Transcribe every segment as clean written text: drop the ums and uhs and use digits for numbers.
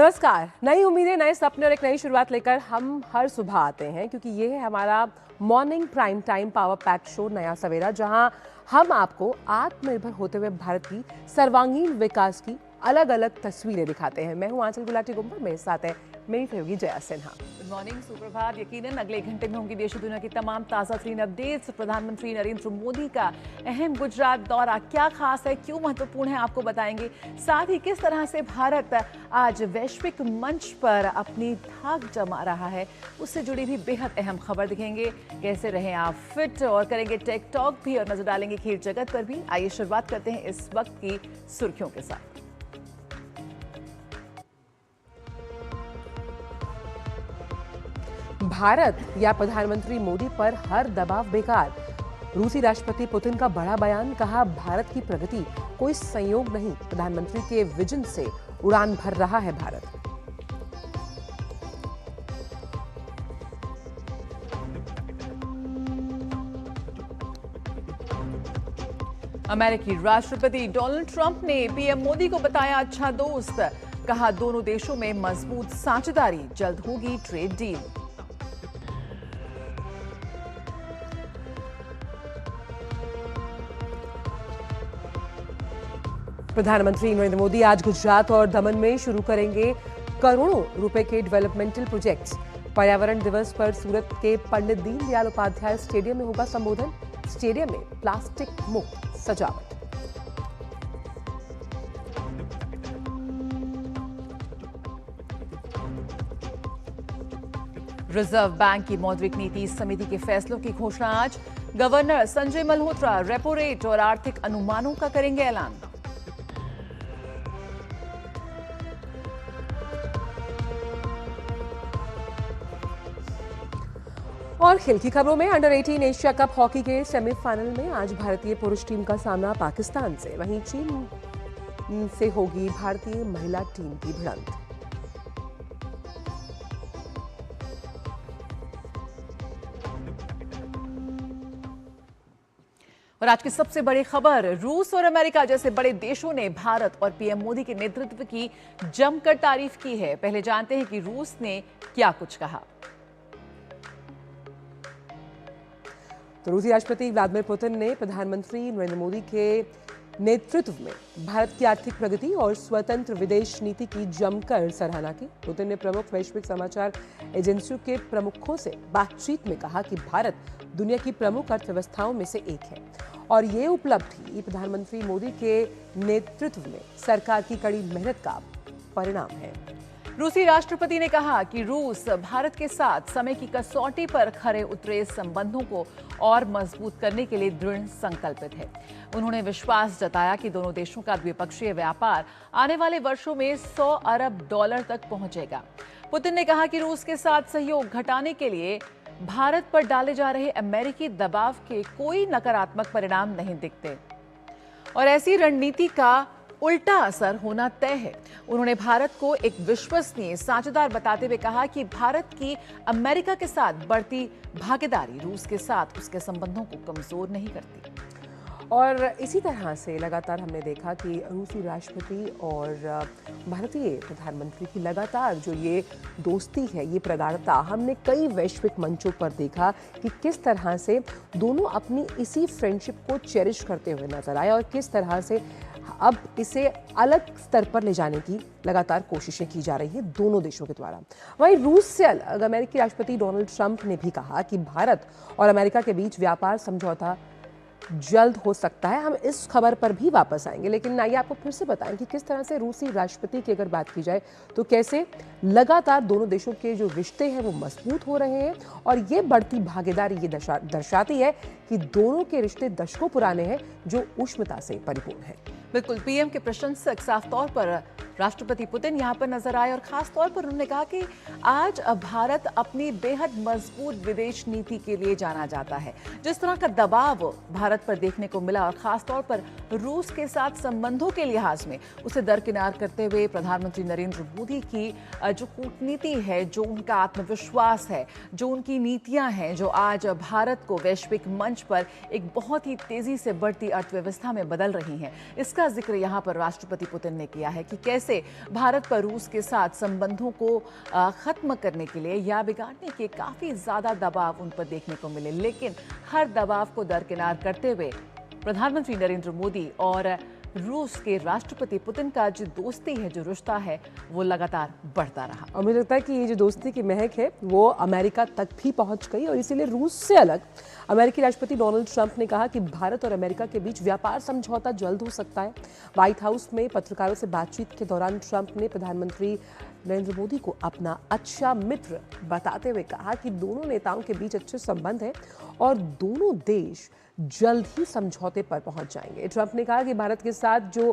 नमस्कार। नई उम्मीदें, नए सपने और एक नई शुरुआत लेकर हम हर सुबह आते हैं, क्योंकि ये है हमारा morning prime time power pack show नया सवेरा, जहां हम आपको आत्मनिर्भर होते हुए भारत की सर्वांगीण विकास की अलग अलग तस्वीरें दिखाते हैं। मैं हूं आंचल गुलाटी गुम्बर, मेरे साथ है मेरी सहयोगी जया सिन्हा। गुड मॉर्निंग, सुप्रभात। यकीनन अगले एक घंटे में होंगी देश और दुनिया की तमाम ताज़ा तरीन अपडेट्स। प्रधानमंत्री नरेंद्र मोदी का अहम गुजरात दौरा क्या खास है, क्यों महत्वपूर्ण है, आपको बताएंगे। साथ ही किस तरह से भारत आज वैश्विक मंच पर अपनी धाक जमा रहा है, उससे जुड़ी भी बेहद अहम खबर दिखेंगे। कैसे रहें आप फिट, और करेंगे टेक टॉक भी और नजर डालेंगे खेल जगत पर भी। आइए शुरुआत करते हैं इस वक्त की सुर्खियों के साथ। भारत या प्रधानमंत्री मोदी पर हर दबाव बेकार। रूसी राष्ट्रपति पुतिन का बड़ा बयान, कहा भारत की प्रगति कोई संयोग नहीं, प्रधानमंत्री के विजन से उड़ान भर रहा है भारत। अमेरिकी राष्ट्रपति डोनाल्ड ट्रंप ने पीएम मोदी को बताया अच्छा दोस्त, कहा दोनों देशों में मजबूत साझेदारी, जल्द होगी ट्रेड डील। प्रधानमंत्री नरेंद्र मोदी आज गुजरात और दमन में शुरू करेंगे करोड़ों रुपए के डेवलपमेंटल प्रोजेक्ट्स। पर्यावरण दिवस पर सूरत के पंडित दीनदयाल उपाध्याय स्टेडियम में होगा संबोधन। स्टेडियम में प्लास्टिक मुक्त सजावट। रिजर्व बैंक की मौद्रिक नीति समिति के फैसलों की घोषणा आज। Governor Sanjay Malhotra repo rate और आर्थिक अनुमानों का करेंगे ऐलान। और खेल की खबरों में अंडर 18 एशिया कप हॉकी के सेमीफाइनल में आज भारतीय पुरुष टीम का सामना पाकिस्तान से, वहीं चीन से होगी भारतीय महिला टीम की भिड़ंत। और आज की सबसे बड़ी खबर, रूस और अमेरिका जैसे बड़े देशों ने भारत और पीएम मोदी के नेतृत्व की जमकर तारीफ की है। पहले जानते हैं कि रूस ने क्या कुछ कहा। तो रूसी राष्ट्रपति व्लादिमीर पुतिन ने प्रधानमंत्री नरेंद्र मोदी के नेतृत्व में भारत की आर्थिक प्रगति और स्वतंत्र विदेश नीति की जमकर सराहना की। पुतिन ने प्रमुख वैश्विक समाचार एजेंसियों के प्रमुखों से बातचीत में कहा कि भारत दुनिया की प्रमुख अर्थव्यवस्थाओं में से एक है और ये उपलब्धि प्रधानमंत्री मोदी के नेतृत्व में सरकार की कड़ी मेहनत का परिणाम है। रूसी राष्ट्रपति ने कहा कि रूस भारत के साथ समय की कसौटी पर खरे उतरे संबंधों को और मजबूत करने के लिए दृढ़ संकल्पित है। उन्होंने विश्वास जताया कि दोनों देशों का द्विपक्षीय व्यापार आने वाले वर्षों में $100 अरब तक पहुंचेगा। पुतिन ने कहा कि रूस के साथ सहयोग घटाने के लिए भारत पर डाले जा रहे अमेरिकी दबाव के कोई नकारात्मक परिणाम नहीं दिखते और ऐसी रणनीति का उल्टा असर होना तय है। उन्होंने भारत को एक विश्वसनीय साझेदार बताते हुए कहा कि भारत की अमेरिका के साथ बढ़ती भागीदारी रूस के साथ उसके संबंधों को कमजोर नहीं करती। और इसी तरह से लगातार हमने देखा कि रूसी राष्ट्रपति और भारतीय प्रधानमंत्री की लगातार जो ये दोस्ती है, ये प्रगाढ़ता, हमने कई वैश्विक मंचों पर देखा कि किस तरह से दोनों अपनी इसी फ्रेंडशिप को चेरिश करते हुए नजर आए और किस तरह से अब इसे अलग स्तर पर ले जाने की लगातार कोशिशें की जा रही है दोनों देशों के द्वारा। वहीं रूस से अलग अमेरिकी राष्ट्रपति डोनाल्ड ट्रंप ने भी कहा कि भारत और अमेरिका के बीच व्यापार समझौता जल्द हो सकता है। हम इस खबर पर भी वापस आएंगे, लेकिन आइए आपको फिर से बताएं कि किस तरह से रूसी राष्ट्रपति की अगर बात की जाए तो कैसे लगातार दोनों देशों के जो रिश्ते हैं वो मजबूत हो रहे हैं और ये बढ़ती भागीदारी ये दर्शाती है कि दोनों के रिश्ते दशकों पुराने हैं जो उष्णता से परिपूर्ण है। बिल्कुल, पीएम के प्रशंसक साफ तौर पर राष्ट्रपति पुतिन यहां पर नजर आए और खास तौर पर उन्होंने कहा कि आज भारत अपनी बेहद मजबूत विदेश नीति के लिए जाना जाता है। जिस तरह का दबाव भारत पर देखने को मिला और खास तौर पर रूस के साथ संबंधों के लिहाज में उसे दरकिनार करते हुए प्रधानमंत्री नरेंद्र मोदी की जो कूटनीति है, जो उनका आत्मविश्वास है, जो उनकी नीतियां हैं, जो आज भारत को वैश्विक मंच पर एक बहुत ही तेजी से बढ़ती अर्थव्यवस्था में बदल रही हैं, इसका इसका जिक्र यहाँ पर राष्ट्रपति पुतिन ने किया है कि कैसे भारत पर रूस के साथ संबंधों को खत्म करने के लिए या बिगाड़ने के काफी ज्यादा दबाव उन पर देखने को मिले, लेकिन हर दबाव को दरकिनार करते हुए प्रधानमंत्री नरेंद्र मोदी और रूस के राष्ट्रपति पुतिन का जो दोस्ती है, जो रिश्ता है, वो लगातार बढ़ता रहा। और मुझे लगता है कि ये जो दोस्ती की महक है वो अमेरिका तक भी पहुंच गई और इसीलिए रूस से अलग अमेरिकी राष्ट्रपति डोनाल्ड ट्रंप ने कहा कि भारत और अमेरिका के बीच व्यापार समझौता जल्द हो सकता है। व्हाइट हाउस में पत्रकारों से बातचीत के दौरान ट्रंप ने प्रधानमंत्री नरेंद्र मोदी को अपना अच्छा मित्र बताते हुए कहा कि दोनों नेताओं के बीच अच्छे संबंध हैं और दोनों देश जल्द ही समझौते पर पहुंच जाएंगे। ट्रंप ने कहा कि भारत के साथ जो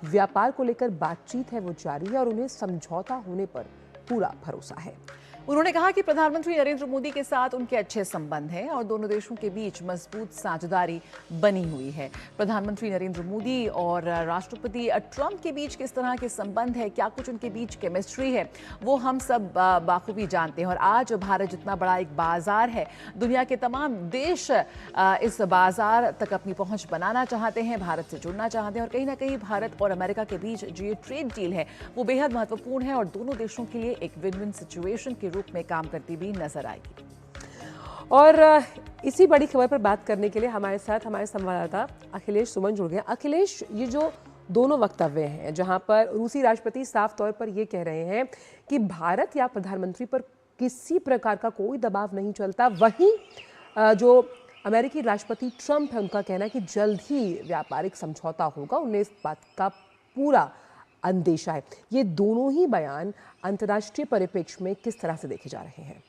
व्यापार को लेकर बातचीत है वो जारी है और उन्हें समझौता होने पर पूरा भरोसा है। उन्होंने कहा कि प्रधानमंत्री नरेंद्र मोदी के साथ उनके अच्छे संबंध हैं और दोनों देशों के बीच मजबूत साझेदारी बनी हुई है। प्रधानमंत्री नरेंद्र मोदी और राष्ट्रपति ट्रंप के बीच किस तरह के संबंध है, क्या कुछ उनके बीच केमिस्ट्री है, वो हम सब बाखूबी जानते हैं। और आज भारत जितना बड़ा एक बाजार है, दुनिया के तमाम देश इस बाजार तक अपनी पहुंच बनाना चाहते हैं, भारत से जुड़ना चाहते हैं और कहीं ना कहीं भारत और अमेरिका के बीच जो ये ट्रेड डील है वो बेहद महत्वपूर्ण है और दोनों देशों के लिए एक विन विन सिचुएशन के रूप में काम करती भी नजर आएगी। और इसी बड़ी खबर पर बात करने के लिए हमारे साथ हमारे संवाददाता अखिलेश सुमन जुड़ गए। अखिलेश, ये जो दोनों वक्तव्य हैं जहां पर रूसी राष्ट्रपति साफ तौर पर ये कह रहे हैं कि भारत या प्रधानमंत्री पर किसी प्रकार का कोई दबाव नहीं चलता, वहीं जो अमेरिकी राष्ट्रपति ट्रंप है उनका कहना है कि जल्द ही व्यापारिक समझौता होगा, उन्हें इस बात का पूरा अंदेशा है। ये दोनों ही बयान अंतर्राष्ट्रीय परिप्रेक्ष्य में किस तरह से देखे जा रहे हैं?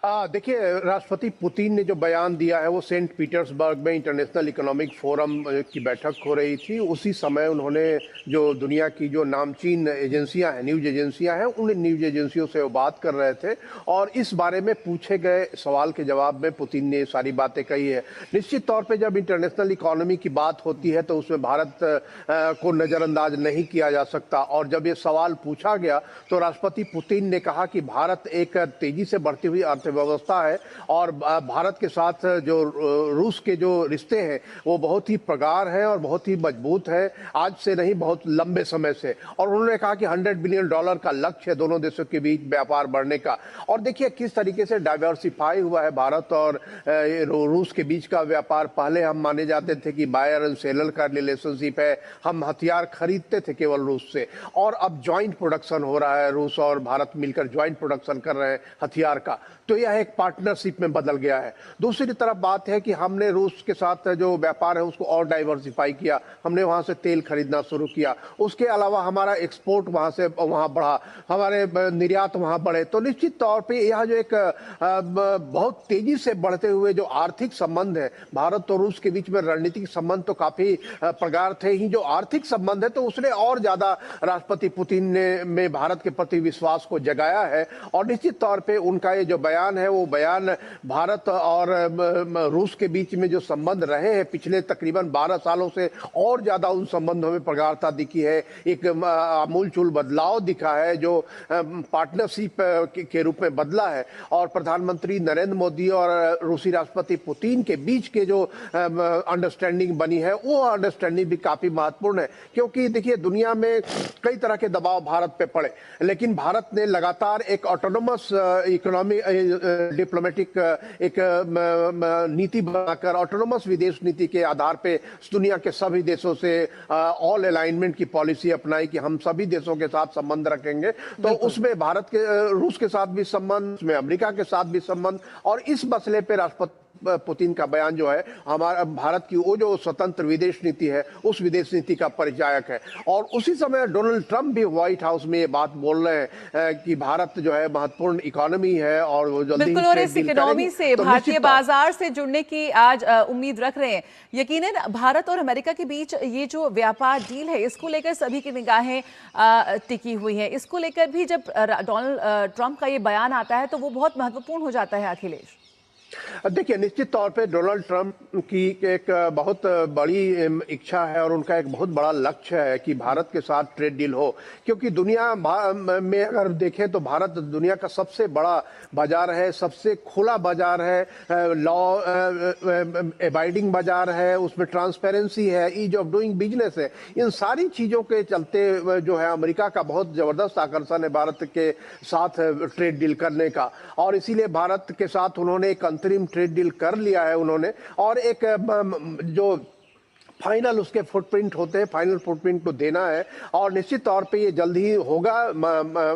देखिए, राष्ट्रपति पुतिन ने जो बयान दिया है वो सेंट पीटर्सबर्ग में इंटरनेशनल इकोनॉमिक फोरम की बैठक हो रही थी। उसी समय उन्होंने जो दुनिया की जो नामचीन एजेंसियां हैं, न्यूज एजेंसियां हैं, उन न्यूज एजेंसियों से वो बात कर रहे थे और इस बारे में पूछे गए सवाल के जवाब में पुतिन ने सारी बातें कही है। निश्चित तौर पर जब इंटरनेशनल इकोनॉमी की बात होती है तो उसमें भारत को नज़रअंदाज नहीं किया जा सकता और जब ये सवाल पूछा गया तो राष्ट्रपति पुतिन ने कहा कि भारत एक तेजी से बढ़ती हुई व्यवस्था है और भारत के साथ जो रूस के जो रिश्ते हैं वो बहुत ही प्रगाढ़ है और बहुत ही मजबूत है, आज से नहीं बहुत लंबे समय से। और उन्होंने कहा कि $100 बिलियन का लक्ष्य है दोनों देशों के बीच व्यापार बढ़ने का। और देखिए किस तरीके से डाइवर्सिफाई हुआ है भारत और रूस के बीच का व्यापार। पहले हम माने जाते थे कि बायर एंड सेलर का रिलेशनशिप है, हम हथियार खरीदते थे केवल रूस से, और अब ज्वाइंट प्रोडक्शन हो रहा है, रूस और भारत मिलकर ज्वाइंट प्रोडक्शन कर रहे हैं हथियार का, तो यह एक पार्टनरशिप में बदल गया है। दूसरी तरफ बात है कि हमने रूस के साथ जो व्यापार है उसको और डाइवर्सिफाई किया, हमने वहां से तेल खरीदना शुरू किया, उसके अलावा हमारा एक्सपोर्ट वहां से वहां बढ़ा, हमारे निर्यात वहां बढ़े। तो निश्चित तौर पे यह जो एक बहुत तेजी से बढ़ते हुए जो आर्थिक संबंध है भारत और रूस के बीच में, रणनीतिक संबंध तो काफी प्रगाढ़ थे ही, जो आर्थिक संबंध है तो उसने और ज्यादा राष्ट्रपति पुतिन ने में भारत के प्रति विश्वास को जगाया है। और निश्चित तौर पर उनका ये जो बयान है वो बयान भारत और रूस के बीच में जो संबंध रहे हैं पिछले तकरीबन 12 सालों से और ज्यादा उन संबंधों में प्रगाढ़ता दिखी है, एक आमूलचूल बदलाव दिखा है जो पार्टनरशिप के रूप में बदला है। और प्रधानमंत्री नरेंद्र मोदी और रूसी राष्ट्रपति पुतिन के बीच के जो अंडरस्टैंडिंग बनी है वो अंडरस्टैंडिंग भी काफी महत्वपूर्ण है, क्योंकि देखिए दुनिया में कई तरह के दबाव भारत पे पड़े, लेकिन भारत ने लगातार एक ऑटोनोमस इकोनॉमी डिप्लोमेटिक एक नीति बनाकर ऑटोनोमस विदेश नीति के आधार पे दुनिया के सभी देशों से ऑल अलाइनमेंट की पॉलिसी अपनाई कि हम सभी देशों के साथ संबंध रखेंगे। तो उसमें भारत के रूस के साथ भी संबंध, उसमें अमेरिका के साथ भी संबंध, और इस मसले पे राष्ट्रपति पुतिन का बयान जो है हमारा भारत की वो जो स्वतंत्र विदेश नीति है उस विदेश नीति का परिचायक है। और उसी समय डोनाल्ड ट्रंप भी व्हाइट हाउस में ये बात बोल रहे हैं कि भारत जो है महत्वपूर्ण इकोनॉमी है और वो जल्दी बिल्कुल, और इस इकोनॉमी से तो भारतीय बाजार से जुड़ने की आज उम्मीद रख रहे हैं। यकीनन भारत और अमेरिका के बीच ये जो व्यापार डील है इसको लेकर सभी की निगाहें टिकी हुई हैं। इसको लेकर भी जब डोनाल्ड ट्रंप का ये बयान आता है तो वो बहुत महत्वपूर्ण हो जाता है। अखिलेश, देखिए, निश्चित तौर पे डोनाल्ड ट्रंप की एक बहुत बड़ी इच्छा है और उनका एक बहुत बड़ा लक्ष्य है कि भारत के साथ ट्रेड डील हो, क्योंकि दुनिया में अगर देखें तो भारत दुनिया का सबसे बड़ा बाजार है, सबसे खुला बाजार है, लॉ एबाइडिंग बाजार है, उसमें ट्रांसपेरेंसी है, ईज ऑफ डूइंग बिजनेस है। इन सारी चीजों के चलते जो है अमेरिका का बहुत जबरदस्त आकर्षण है भारत के साथ ट्रेड डील करने का, और इसीलिए भारत के साथ उन्होंने एक अंतरिम ट्रेड डील कर लिया है उन्होंने। और एक जो फाइनल उसके फुटप्रिंट होते हैं, फाइनल फुटप्रिंट को देना है, और निश्चित तौर पे ये जल्द ही होगा।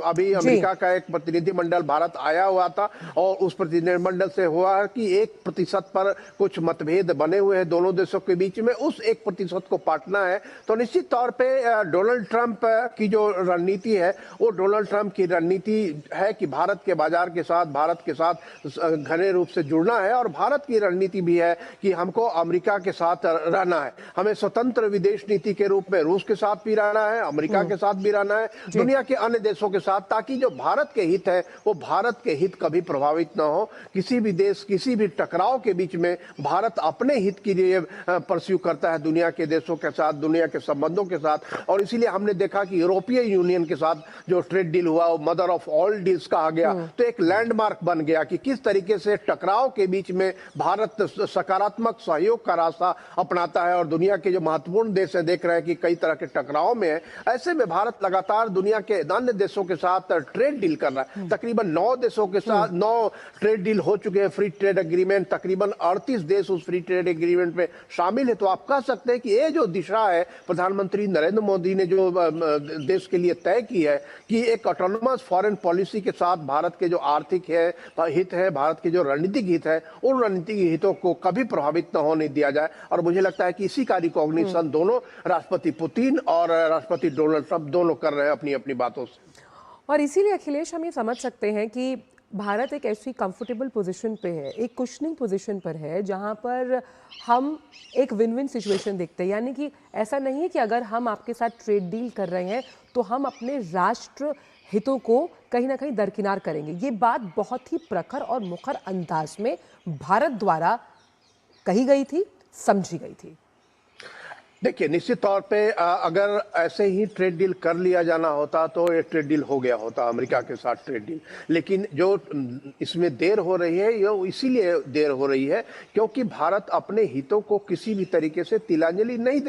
अभी अमेरिका का एक प्रतिनिधिमंडल भारत आया हुआ था और उस प्रतिनिधिमंडल से हुआ कि 1% पर कुछ मतभेद बने हुए हैं दोनों देशों के बीच में, उस 1% को पाटना है। तो निश्चित तौर पे डोनाल्ड ट्रंप की जो रणनीति है वो डोनाल्ड ट्रंप की रणनीति है कि भारत के बाजार के साथ, भारत के साथ घने रूप से जुड़ना है, और भारत की रणनीति भी है कि हमको अमेरिका के साथ रहना है। हमें स्वतंत्र विदेश नीति के रूप में रूस के साथ भी रहना है, अमेरिका के साथ भी रहना है, दुनिया के अन्य देशों के साथ, ताकि जो भारत के हित है वो भारत के हित कभी प्रभावित ना हो। किसी भी देश, किसी भी टकराव के बीच में भारत अपने हित के लिए परस्यू करता है दुनिया के देशों के साथ, दुनिया के संबंधों के साथ। और इसीलिए हमने देखा कि यूरोपीय यूनियन के साथ जो ट्रेड डील हुआ वो मदर ऑफ ऑल डील्स कहा गया, तो एक लैंडमार्क बन गया कि किस तरीके से टकराव के बीच में भारत सकारात्मक सहयोग का रास्ता अपनाता है। और दुनिया के जो महत्वपूर्ण देश हैं देख रहे हैं कि कई तरह के टकराव में है, ऐसे में भारत लगातार दुनिया के अन्य देशों के साथ ट्रेड डील कर रहा है। तकरीबन 9 देशों के साथ 9 ट्रेड डील हो चुके हैं, फ्री ट्रेड एग्रीमेंट, तकरीबन 38 देश उस फ्री ट्रेड एग्रीमेंट में शामिल है। तो आप कह सकते हैं कि ये जो दिशा है प्रधानमंत्री नरेंद्र मोदी ने जो देश के लिए तय की है कि एक ऑटोनोमस फॉरेन पॉलिसी के साथ भारत के जो आर्थिक है हित है, भारत के जो रणनीतिक हित है, उन रणनीतिक हितों को कभी प्रभावित न होने दिया जाए। और मुझे लगता है कि इसी का रिकॉग्निशन दोनों राष्ट्रपति पुतिन और राष्ट्रपति डोनाल्ड ट्रंप दोनों कर रहे हैं अपनी अपनी बातों से। और इसीलिए अखिलेश हम ये समझ सकते हैं कि भारत एक ऐसी कंफर्टेबल पोजीशन पे है, एक कुशनिंग पोजीशन पर है, जहां पर हम एक विन विन सिचुएशन देखते हैं। यानी कि ऐसा नहीं है कि अगर हम आपके साथ ट्रेड डील कर रहे हैं तो हम अपने राष्ट्र हितों को कहीं ना कहीं दरकिनार करेंगे। ये बात बहुत ही प्रखर और मुखर अंदाज में भारत द्वारा कही गई थी, समझी गई थी। देखिए, निश्चित तौर पे अगर ऐसे ही ट्रेड डील कर लिया जाना होता तो ये ट्रेड डील हो गया होता अमेरिका के साथ ट्रेड डील। लेकिन जो इसमें देर हो रही है ये इसीलिए देर हो रही है क्योंकि भारत अपने हितों को किसी भी तरीके से तिलांजलि नहीं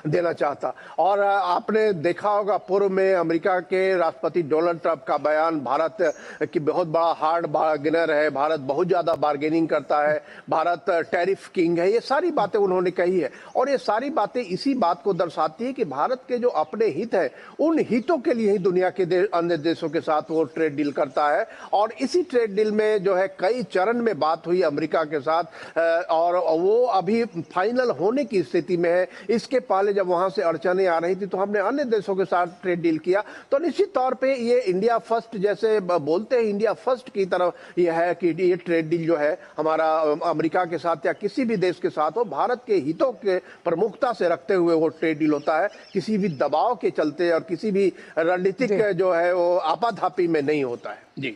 देना चाहता। और आपने देखा होगा पूर्व में अमेरिका के राष्ट्रपति डोनाल्ड ट्रंप का बयान, भारत की बहुत बड़ा हार्ड बार्गेनर है, भारत बहुत ज्यादा बार्गेनिंग करता है, भारत टैरिफ किंग है, ये सारी बातें उन्होंने कही है। और ये सारी बातें इसी बात को दर्शाती है कि भारत के जो अपने हित है उन हितों के लिए ही दुनिया के अन्य देशों के साथ वो ट्रेड डील करता है। और इसी ट्रेड डील में जो है कई चरण में बात हुई अमेरिका के साथ और वो अभी फाइनल होने की स्थिति में है। इसके पहले जब वहां से अड़चने आ रही थी तो हमने अन्य देशों के साथ ट्रेड डील किया। तो निश्चित तौर पर ये इंडिया फर्स्ट जैसे बोलते हैं, इंडिया फर्स्ट की तरफ यह है कि ये ट्रेड डील जो है हमारा अमेरिका के साथ या किसी भी देश के साथ हो, भारत के हितों के प्रमुखता से रखते हुए वो ट्रेड डील होता है, किसी भी दबाव के चलते और किसी भी रणनीतिक जो है वो आपाधापी में नहीं होता है। जी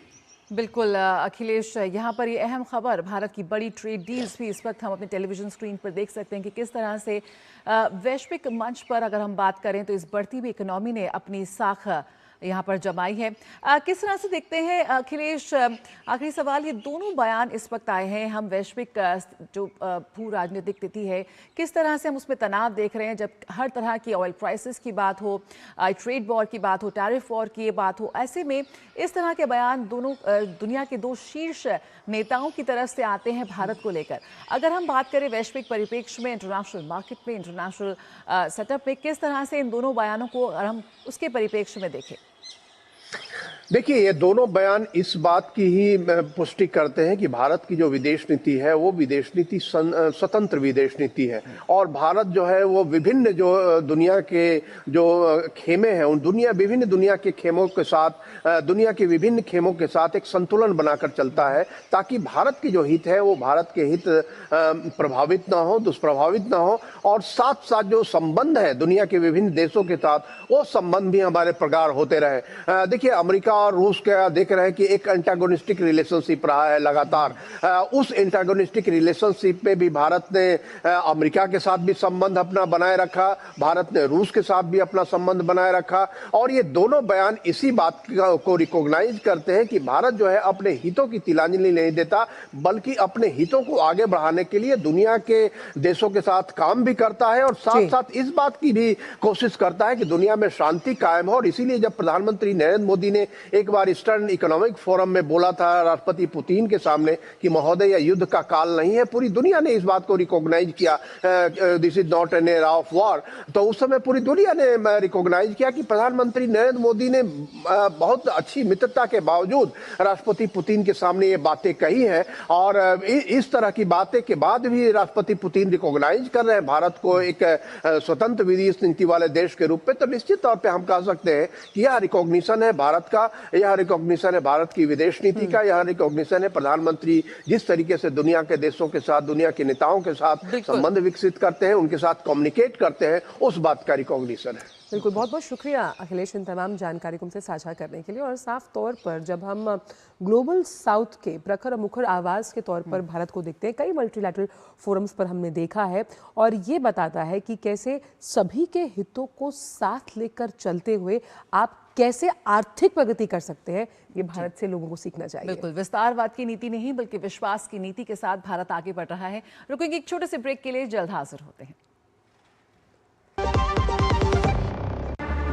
बिल्कुल अखिलेश, यहाँ पर ये अहम खबर, भारत की बड़ी ट्रेड डील्स भी इस वक्त हम अपने टेलीविजन स्क्रीन पर देख सकते हैं कि किस तरह से वैश्विक मंच पर अगर हम बात करें तो इस बढ़ती हुई इकोनॉमी ने अपनी साख यहाँ पर जमाई है। किस तरह से देखते हैं अखिलेश, आखिरी सवाल, ये दोनों बयान इस वक्त आए हैं, हम वैश्विक जो भू राजनीतिक स्थिति है किस तरह से हम उसमें तनाव देख रहे हैं, जब हर तरह की ऑयल प्राइसेस की बात हो, ट्रेड वॉर की बात हो, टैरिफ वॉर की बात हो, ऐसे में इस तरह के बयान दोनों दुनिया के दो शीर्ष नेताओं की तरफ से आते हैं भारत को लेकर। अगर हम बात करें वैश्विक परिप्रेक्ष्य में, इंटरनेशनल मार्केट में, इंटरनेशनल सेटअप में, किस तरह से इन दोनों बयानों को अगर हम उसके परिप्रेक्ष्य में देखें? देखिए, ये दोनों बयान इस बात की ही पुष्टि करते हैं कि भारत की जो विदेश नीति है वो विदेश नीति स्वतंत्र विदेश नीति है। और भारत जो है वो विभिन्न जो दुनिया के जो खेमे हैं उन विभिन्न दुनिया के खेमों के साथ, दुनिया के विभिन्न खेमों के साथ एक संतुलन बनाकर चलता है ताकि भारत की जो हित है वो भारत के हित प्रभावित ना हो, दुष्प्रभावित ना हो। और साथ साथ जो संबंध है दुनिया के विभिन्न देशों के साथ वो संबंध भी हमारे प्रगाढ़ होते रहे। देखिए, अमेरिका और रूस का देख रहे हैं कि एक एंटागोनिस्टिक रिलेशनशिप रहा है लगातार। उस एंटागोनिस्टिक रिलेशनशिप में भी भारत ने अमेरिका के साथ भी संबंध अपना बनाए रखा, भारत ने रूस के साथ भी अपना संबंध बनाए रखा, और ये दोनों बयान इसी बात को रिकॉग्नाइज करते हैं कि भारत जो है अपने हितों की तिलांजलि नहीं देता, बल्कि अपने हितों को आगे बढ़ाने के लिए दुनिया के देशों के साथ काम भी करता है, और साथ साथ इस बात की भी कोशिश करता है कि दुनिया में शांति कायम हो। और इसीलिए जब प्रधानमंत्री नरेंद्र मोदी ने एक बार ईस्टर्न इकोनॉमिक फोरम में बोला था राष्ट्रपति पुतिन के सामने कि महोदय यह युद्ध का काल नहीं है, पूरी दुनिया ने इस बात को रिकॉग्नाइज किया, this is not an era of war. तो उस समय पूरी दुनिया ने रिकॉग्नाइज किया कि प्रधानमंत्री नरेंद्र मोदी ने बहुत अच्छी मित्रता के बावजूद राष्ट्रपति पुतिन के सामने ये बातें कही हैं, और इस तरह की बातें के बाद भी राष्ट्रपति पुतिन रिकॉग्नाइज कर रहे हैं भारत को एक स्वतंत्र विदेश नीति वाले देश के रूप में। तो निश्चित तौर पे हम कह सकते हैं कि यह रिकॉग्निशन है भारत का, यह रिकॉग्निशन है भारत की विदेश नीति का, यह रिकॉग्निशन है प्रधानमंत्री जिस तरीके से दुनिया के देशों के साथ, दुनिया के नेताओं के साथ संबंध विकसित करते हैं, उनके साथ कम्युनिकेट करते हैं, उस बात का रिकॉग्निशन है। बिल्कुल, बहुत बहुत शुक्रिया अखिलेश इन तमाम जानकारी को हमसे साझा करने के लिए। और साफ तौर पर जब हम ग्लोबल साउथ के प्रखर और मुखर आवाज के तौर पर भारत को देखते हैं, कई मल्टीलैटरल फोरम्स पर हमने देखा है, और ये बताता है कि कैसे सभी के हितों को साथ लेकर चलते हुए आप कैसे आर्थिक प्रगति कर सकते हैं, ये भारत से लोगों को सीखना चाहिए। बिल्कुल, विस्तारवाद की नीति नहीं बल्कि विश्वास की नीति के साथ भारत आगे बढ़ रहा है। रुकेंगे एक छोटे से ब्रेक के लिए, जल्द हाजिर होते हैं।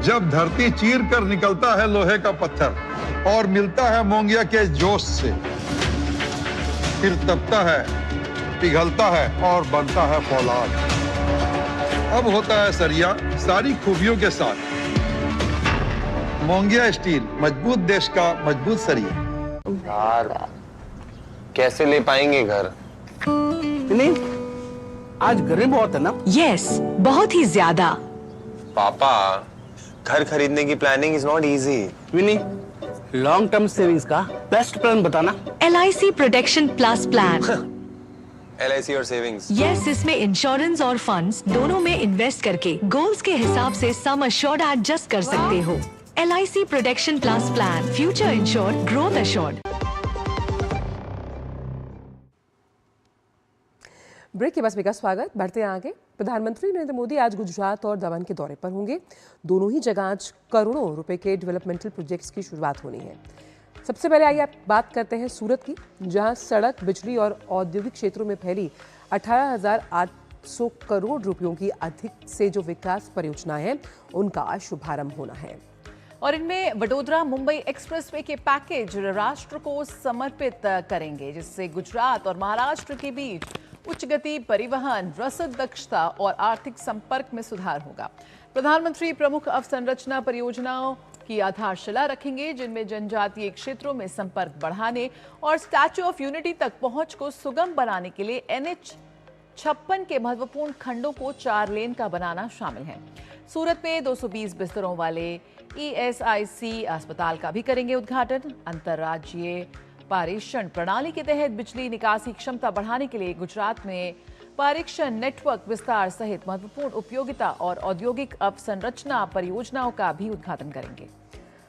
जब धरती चीर कर निकलता है लोहे का पत्थर और मिलता है मोंगिया के जोश से, फिर तपता है, पिघलता है और बनता है फौलाद। अब होता है सरिया सारी खूबियों के साथ। मोंगिया स्टील, मजबूत देश का मजबूत सरिया। यार कैसे ले पाएंगे घर? नहीं, आज गर्मी बहुत है ना? यस, बहुत ही ज्यादा। पापा, घर खरीदने की प्लानिंग इज नॉट इजी। विनी, लॉन्ग टर्म सेविंग्स का बेस्ट प्लान बताना। LIC protection plus plan. LIC और सेविंग्स। यस, इसमें इंश्योरेंस और फंड्स दोनों में इन्वेस्ट करके गोल्स के हिसाब से सम अश्योर्ड एडजस्ट कर सकते हो। LIC protection plus plan, future insured, growth assured. Break के बाद का स्वागत। बढ़ते हैं आगे। प्रधानमंत्री नरेंद्र मोदी आज गुजरात और दमन के दौरे पर होंगे। दोनों ही जगह आज करोड़ों रुपए के डेवलपमेंटल प्रोजेक्ट्स की शुरुआत होनी है। सबसे पहले आइए आप बात करते हैं सूरत की, जहां सड़क, बिजली और औद्योगिक क्षेत्रों में फैली 18,800 करोड़ रुपयों की अधिक से जो विकास परियोजनाएं हैं, उनका शुभारंभ होना है। और इनमें वडोदरा मुंबई एक्सप्रेसवे के पैकेज राष्ट्र को समर्पित करेंगे, जिससे गुजरात और महाराष्ट्र के बीच उच्च गति परिवहन, रसद दक्षता और आर्थिक संपर्क में सुधार होगा। प्रधानमंत्री प्रमुख अवसंरचना परियोजनाओं की आधारशिला रखेंगे, जिनमें जनजातीय क्षेत्रों में संपर्क बढ़ाने और स्टैच्यू ऑफ यूनिटी तक पहुंच को सुगम बनाने के लिए NH 56 के महत्वपूर्ण खंडों को 4 लेन का बनाना शामिल है। सूरत में 220 बिस्तरों वाले ESIC अस्पताल का भी करेंगे उद्घाटन। अंतर्राज्यीय पारेषण प्रणाली के तहत बिजली निकासी क्षमता बढ़ाने के लिए गुजरात में पारेषण नेटवर्क विस्तार सहित महत्वपूर्ण उपयोगिता और औद्योगिक अवसंरचना परियोजनाओं का भी उद्घाटन करेंगे।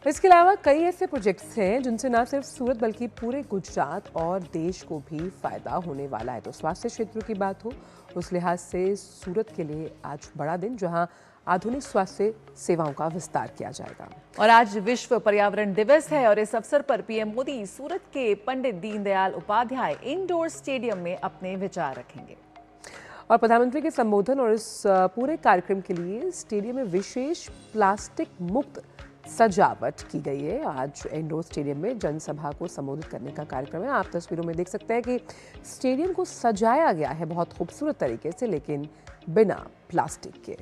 इसके अलावा कई ऐसे प्रोजेक्ट्स हैं जिनसे न सिर्फ सूरत बल्कि पूरे गुजरात और देश को भी फायदा होने वाला है। तो स्वास्थ्य क्षेत्र की बात हो, उस लिहाज से सूरत के लिए आज बड़ा दिन, जहां आधुनिक स्वास्थ्य सेवाओं का विस्तार किया जाएगा। और आज विश्व पर्यावरण दिवस है, और इस अवसर पर पीएम मोदी सूरत के पंडित दीनदयाल उपाध्याय इंडोर स्टेडियम में अपने विचार रखेंगे। और प्रधानमंत्री के संबोधन और इस पूरे कार्यक्रम के लिए स्टेडियम में विशेष प्लास्टिक मुक्त सजावट की गई है। आज इंडोर स्टेडियम में जनसभा को संबोधित करने का कार्यक्रम है। आप तस्वीरों में देख सकते हैं कि स्टेडियम को सजाया गया है बहुत खूबसूरत तरीके से, लेकिन बिना प्लास्टिक के।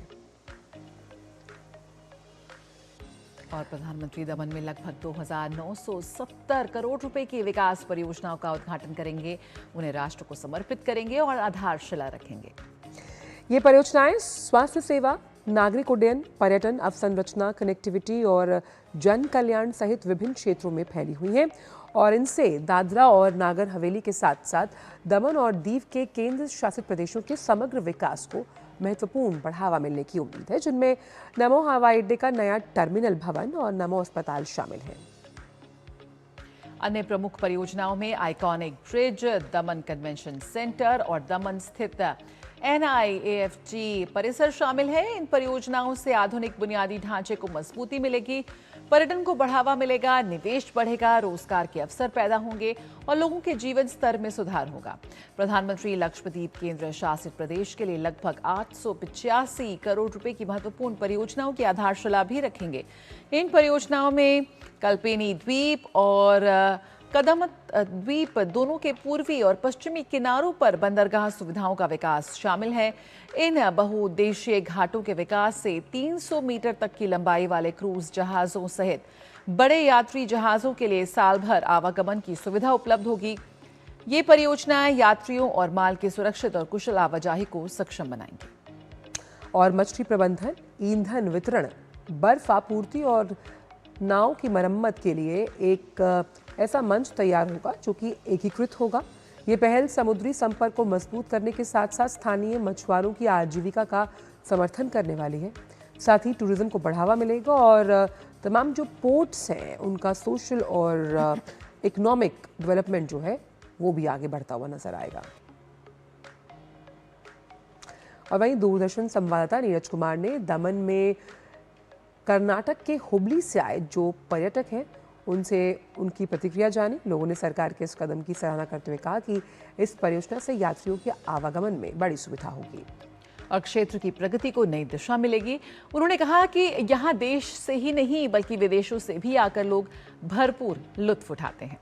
और प्रधानमंत्री दमन में लगभग 2,970 करोड़ रुपए की विकास परियोजनाओं का उद्घाटन करेंगे, उन्हें राष्ट्र को समर्पित करेंगे और आधारशिला रखेंगे। ये परियोजनाएं स्वास्थ्य सेवा, नागरिक उड्डयन, पर्यटन, अवसंरचना, कनेक्टिविटी और जन कल्याण सहित विभिन्न क्षेत्रों में फैली हुई हैं, और इनसे दादरा और नागर हवेली के साथ साथ दमन और दीव के केंद्र शासित प्रदेशों के समग्र विकास को महत्वपूर्ण बढ़ावा मिलने की उम्मीद है, जिनमें नमो हवाई अड्डे का नया टर्मिनल भवन और नमो अस्पताल शामिल हैं। अन्य प्रमुख परियोजनाओं में आइकॉनिक ब्रिज, दमन कन्वेंशन सेंटर और दमन स्थित NIAFG परिसर शामिल है। इन परियोजनाओं से आधुनिक बुनियादी ढांचे को मजबूती मिलेगी, पर्यटन को बढ़ावा मिलेगा, निवेश बढ़ेगा, रोजगार के अवसर पैदा होंगे और लोगों के जीवन स्तर में सुधार होगा। प्रधानमंत्री लक्षद्वीप केंद्र शासित प्रदेश के लिए लगभग 885 करोड़ रुपए की महत्वपूर्ण परियोजनाओं की आधारशिला भी रखेंगे। इन परियोजनाओं में कल्पेनी द्वीप और कदमत द्वीप दोनों के पूर्वी और पश्चिमी किनारों पर बंदरगाह सुविधाओं का विकास शामिल है। इन बहुउद्देशीय घाटों के विकास से 300 मीटर तक की लंबाई वाले क्रूज जहाजों सहित बड़े यात्री जहाजों के लिए साल भर आवागमन की सुविधा उपलब्ध होगी। ये परियोजनाएं यात्रियों और माल के सुरक्षित और कुशल आवाजाही को सक्षम बनाएंगी। और मछली प्रबंधन, ईंधन वितरण, बर्फ आपूर्ति और नाव की मरम्मत के लिए एक ऐसा मंच तैयार होगा जो कि एकीकृत होगा। ये पहल समुद्री संपर्क को मजबूत करने के साथ साथ स्थानीय मछुआरों की आजीविका का समर्थन करने वाली है। साथ ही टूरिज्म को बढ़ावा मिलेगा और तमाम जो पोर्ट्स हैं उनका सोशल और इकोनॉमिक डेवलपमेंट जो है वो भी आगे बढ़ता हुआ नजर आएगा। और वहीं दूरदर्शन संवाददाता नीरज कुमार ने दमन में कर्नाटक के हुबली से आए जो पर्यटक हैं उनसे उनकी प्रतिक्रिया जानी। लोगों ने सरकार के इस कदम की सराहना करते हुए कहा कि इस परियोजना से यात्रियों के आवागमन में बड़ी सुविधा होगी और क्षेत्र की प्रगति को नई दिशा मिलेगी। उन्होंने कहा कि यहाँ देश से ही नहीं बल्कि विदेशों से भी आकर लोग भरपूर लुत्फ उठाते हैं।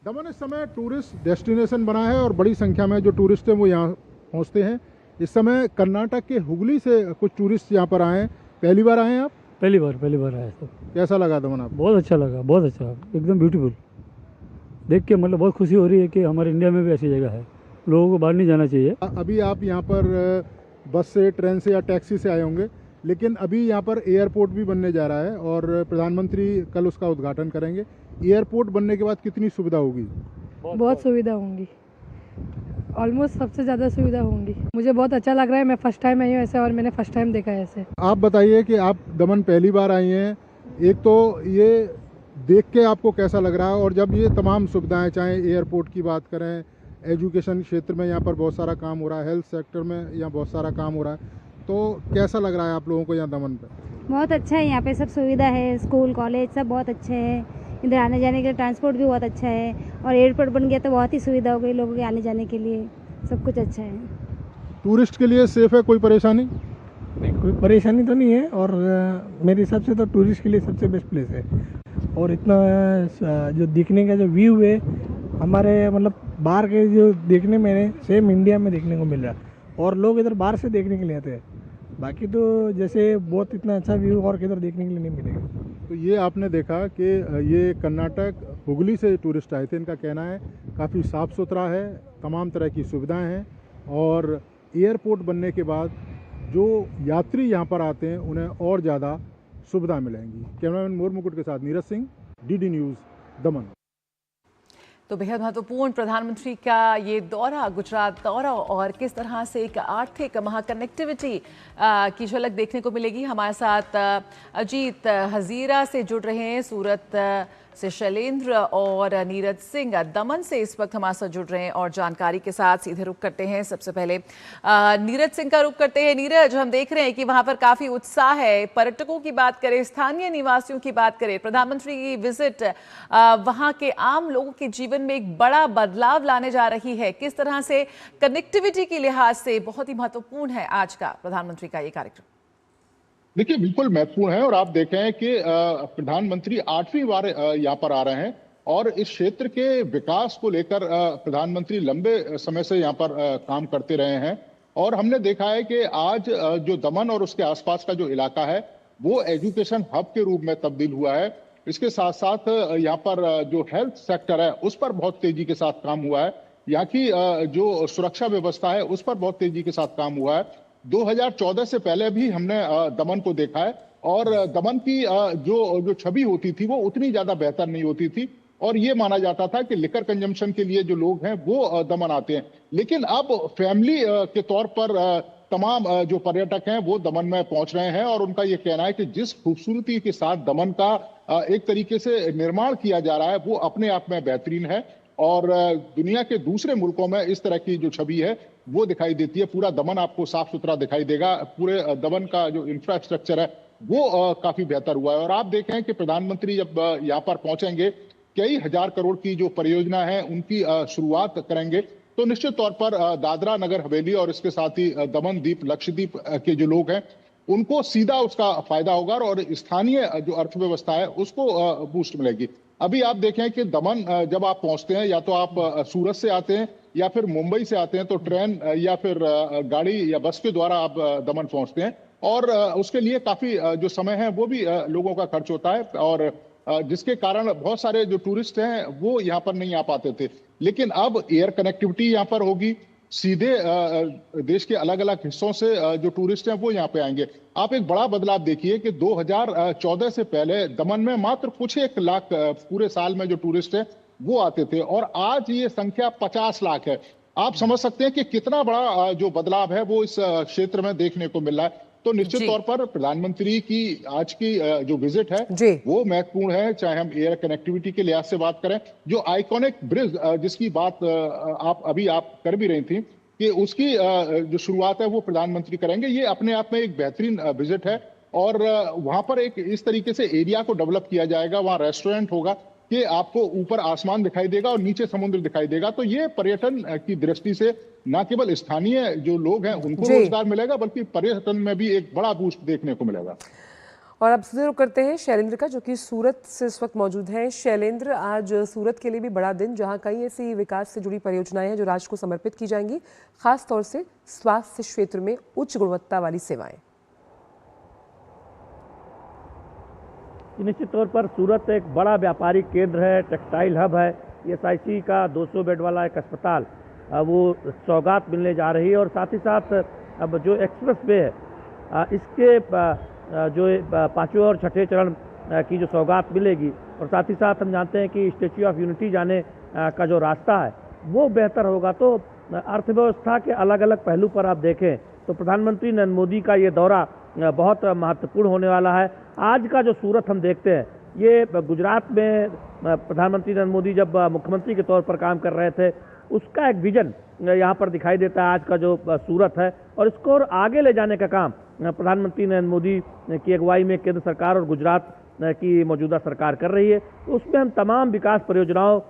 दमन इस समय टूरिस्ट डेस्टिनेशन बना है और बड़ी संख्या में जो टूरिस्ट हैं वो यहाँ पहुँचते हैं। इस समय कर्नाटक के हुगली से कुछ टूरिस्ट यहाँ पर आए हैं। पहली बार आए हैं आप? पहली बार आया सब। कैसा लगा दमन आप? बहुत अच्छा लगा, बहुत अच्छा, एकदम ब्यूटीफुल। देख के मतलब बहुत खुशी हो रही है कि हमारे इंडिया में भी ऐसी जगह है, लोगों को बाहर नहीं जाना चाहिए। अभी आप यहाँ पर बस से, ट्रेन से या टैक्सी से आए होंगे, लेकिन अभी यहाँ पर एयरपोर्ट भी बनने जा रहा है और प्रधानमंत्री कल उसका उद्घाटन करेंगे। एयरपोर्ट बनने के बाद कितनी सुविधा होगी? बहुत सुविधा होंगी, ऑलमोस्ट सबसे ज़्यादा सुविधा होंगी। मुझे बहुत अच्छा लग रहा है, मैं फर्स्ट टाइम आई हूँ ऐसे और मैंने फर्स्ट टाइम देखा है ऐसे। आप बताइए कि आप दमन पहली बार आई हैं, एक तो ये देख के आपको कैसा लग रहा है और जब ये तमाम सुविधाएं, चाहे एयरपोर्ट की बात करें, एजुकेशन क्षेत्र में यहाँ पर बहुत सारा काम हो रहा है, हेल्थ सेक्टर में यहाँ बहुत सारा काम हो रहा है, तो कैसा लग रहा है आप लोगों को यहाँ दमन पर? बहुत अच्छा है, यहाँ पे सब सुविधा है, स्कूल कॉलेज सब बहुत अच्छे हैं, इधर आने जाने के लिए ट्रांसपोर्ट भी बहुत अच्छा है और एयरपोर्ट बन गया तो बहुत ही सुविधा हो गई लोगों के आने जाने के लिए, सब कुछ अच्छा है। टूरिस्ट के लिए सेफ है, कोई परेशानी नहीं? कोई परेशानी तो नहीं है और मेरे हिसाब से तो टूरिस्ट के लिए सबसे बेस्ट प्लेस है। और इतना जो देखने का जो व्यू है हमारे मतलब बाहर के जो देखने में सेम इंडिया में देखने को मिल रहा है और लोग इधर बाहर से देखने के लिए आते हैं। बाकी तो जैसे बहुत इतना अच्छा व्यू और किधर देखने के लिए नहीं मिलेगा। तो ये आपने देखा कि ये कर्नाटक हुगली से टूरिस्ट आए थे। इनका कहना है काफ़ी साफ़ सुथरा है, तमाम तरह की सुविधाएं हैं और एयरपोर्ट बनने के बाद जो यात्री यहाँ पर आते हैं उन्हें और ज़्यादा सुविधा मिलेंगी। कैमरामैन मोर मुकुट के साथ नीरज सिंह, DD न्यूज़, दमन। तो बेहद महत्वपूर्ण प्रधानमंत्री का ये दौरा, गुजरात दौरा और किस तरह से एक आर्थिक महाकनेक्टिविटी की झलक देखने को मिलेगी। हमारे साथ अजीत हजीरा से जुड़ रहे हैं, सूरत से शैलेंद्र और नीरज सिंह दमन से इस वक्त हमारे साथ जुड़ रहे हैं और जानकारी के साथ सीधे रुख करते हैं। सबसे पहले नीरज सिंह का रुख करते हैं। नीरज, हम देख रहे हैं कि वहां पर काफी उत्साह है, पर्यटकों की बात करें, स्थानीय निवासियों की बात करें, प्रधानमंत्री की विजिट वहां के आम लोगों के जीवन में एक बड़ा बदलाव लाने जा रही है। किस तरह से कनेक्टिविटी के लिहाज से बहुत ही महत्वपूर्ण है आज का प्रधानमंत्री का ये कार्यक्रम? देखिए, बिल्कुल महत्वपूर्ण है और आप देखें कि प्रधानमंत्री 8वीं बार यहाँ पर आ रहे हैं और इस क्षेत्र के विकास को लेकर प्रधानमंत्री लंबे समय से यहाँ पर काम करते रहे हैं और हमने देखा है कि आज जो दमन और उसके आसपास का जो इलाका है वो एजुकेशन हब के रूप में तब्दील हुआ है। इसके साथ साथ यहाँ पर जो हेल्थ सेक्टर है उस पर बहुत तेजी के साथ काम हुआ है। यहाँ की जो सुरक्षा व्यवस्था है उस पर बहुत तेजी के साथ काम हुआ है। 2014 से पहले भी हमने दमन को देखा है और दमन की जो छवि होती थी वो उतनी ज्यादा बेहतर नहीं होती थी और ये माना जाता था कि लिकर कंजम्पशन के लिए जो लोग हैं वो दमन आते हैं। लेकिन अब फैमिली के तौर पर तमाम जो पर्यटक हैं वो दमन में पहुंच रहे हैं और उनका ये कहना है कि जिस खूबसूरती के साथ दमन का एक तरीके से निर्माण किया जा रहा है वो अपने आप में बेहतरीन है। और दुनिया के दूसरे मुल्कों में इस तरह की जो छवि है वो दिखाई देती है। पूरा दमन आपको साफ सुथरा दिखाई देगा। पूरे दमन का जो इंफ्रास्ट्रक्चर है वो काफी बेहतर हुआ है। और आप देखें कि प्रधानमंत्री जब यहाँ पर पहुंचेंगे, कई हजार करोड़ की जो परियोजना है उनकी शुरुआत करेंगे, तो निश्चित तौर पर दादरा नगर हवेली और इसके साथ ही दमन द्वीप लक्षद्वीप के जो लोग हैं उनको सीधा उसका फायदा होगा और स्थानीय जो अर्थव्यवस्था है उसको बूस्ट मिलेगी। अभी आप देखें कि दमन जब आप पहुंचते हैं, या तो आप सूरत से आते हैं या फिर मुंबई से आते हैं, तो ट्रेन या फिर गाड़ी या बस के द्वारा आप दमन पहुंचते हैं, और उसके लिए काफी जो समय है वो भी लोगों का खर्च होता है, और जिसके कारण बहुत सारे जो टूरिस्ट हैं वो यहाँ पर नहीं आ पाते थे। लेकिन अब एयर कनेक्टिविटी यहाँ पर होगी, सीधे देश के अलग अलग हिस्सों से जो टूरिस्ट हैं वो यहाँ पे आएंगे। आप एक बड़ा बदलाव देखिए कि 2014 से पहले दमन में मात्र कुछ 1 लाख पूरे साल में जो टूरिस्ट हैं वो आते थे, और आज ये संख्या 50 लाख है। आप समझ सकते हैं कि कितना बड़ा जो बदलाव है वो इस क्षेत्र में देखने को मिल रहा है। तो निश्चित तौर पर प्रधानमंत्री की आज की जो विजिट है वो महत्वपूर्ण है, चाहे हम एयर कनेक्टिविटी के लिहाज से बात करें। जो आइकॉनिक ब्रिज जिसकी बात आप कर भी रही थी कि उसकी जो शुरुआत है वो प्रधानमंत्री करेंगे, ये अपने आप में एक बेहतरीन विजिट है। और वहां पर एक इस तरीके से एरिया को डेवलप किया जाएगा, वहां रेस्टोरेंट होगा कि आपको ऊपर आसमान दिखाई देगा और नीचे समुद्र दिखाई देगा। तो ये पर्यटन की दृष्टि से न केवल स्थानीय जो लोग हैं उनको रोजगार मिलेगा, बल्कि पर्यटन में भी एक बड़ा बूस्ट देखने को मिलेगा। और अब शुरू करते हैं शैलेंद्र का, जो कि सूरत से इस वक्त मौजूद हैं। शैलेंद्र, आज सूरत के लिए भी बड़ा दिन, जहां कई ऐसी विकास से जुड़ी परियोजनाएं हैं जो राष्ट्र को समर्पित की जाएंगी, खास तौर से स्वास्थ्य क्षेत्र में उच्च गुणवत्ता वाली सेवाएं। निश्चित तौर पर सूरत एक बड़ा व्यापारिक केंद्र है, टेक्सटाइल हब है। SIC का 200 बेड वाला एक अस्पताल वो सौगात मिलने जा रही है, और साथ ही साथ अब जो एक्सप्रेस वे है इसके जो 5वें और 6ठे चरण की जो सौगात मिलेगी, और साथ ही साथ हम जानते हैं कि स्टैच्यू ऑफ यूनिटी जाने का जो रास्ता है वो बेहतर होगा। तो अर्थव्यवस्था के अलग अलग पहलू पर आप देखें तो प्रधानमंत्री नरेंद्र मोदी का ये दौरा बहुत महत्वपूर्ण होने वाला है। आज का जो सूरत हम देखते हैं, ये गुजरात में प्रधानमंत्री नरेंद्र मोदी जब मुख्यमंत्री के तौर पर काम कर रहे थे, उसका एक विजन यहाँ पर दिखाई देता है आज का जो सूरत है, और इसको और आगे ले जाने का काम प्रधानमंत्री नरेंद्र मोदी की अगुवाई में केंद्र सरकार और गुजरात की मौजूदा सरकार कर रही है। तो उसमें हम तमाम विकास परियोजनाओं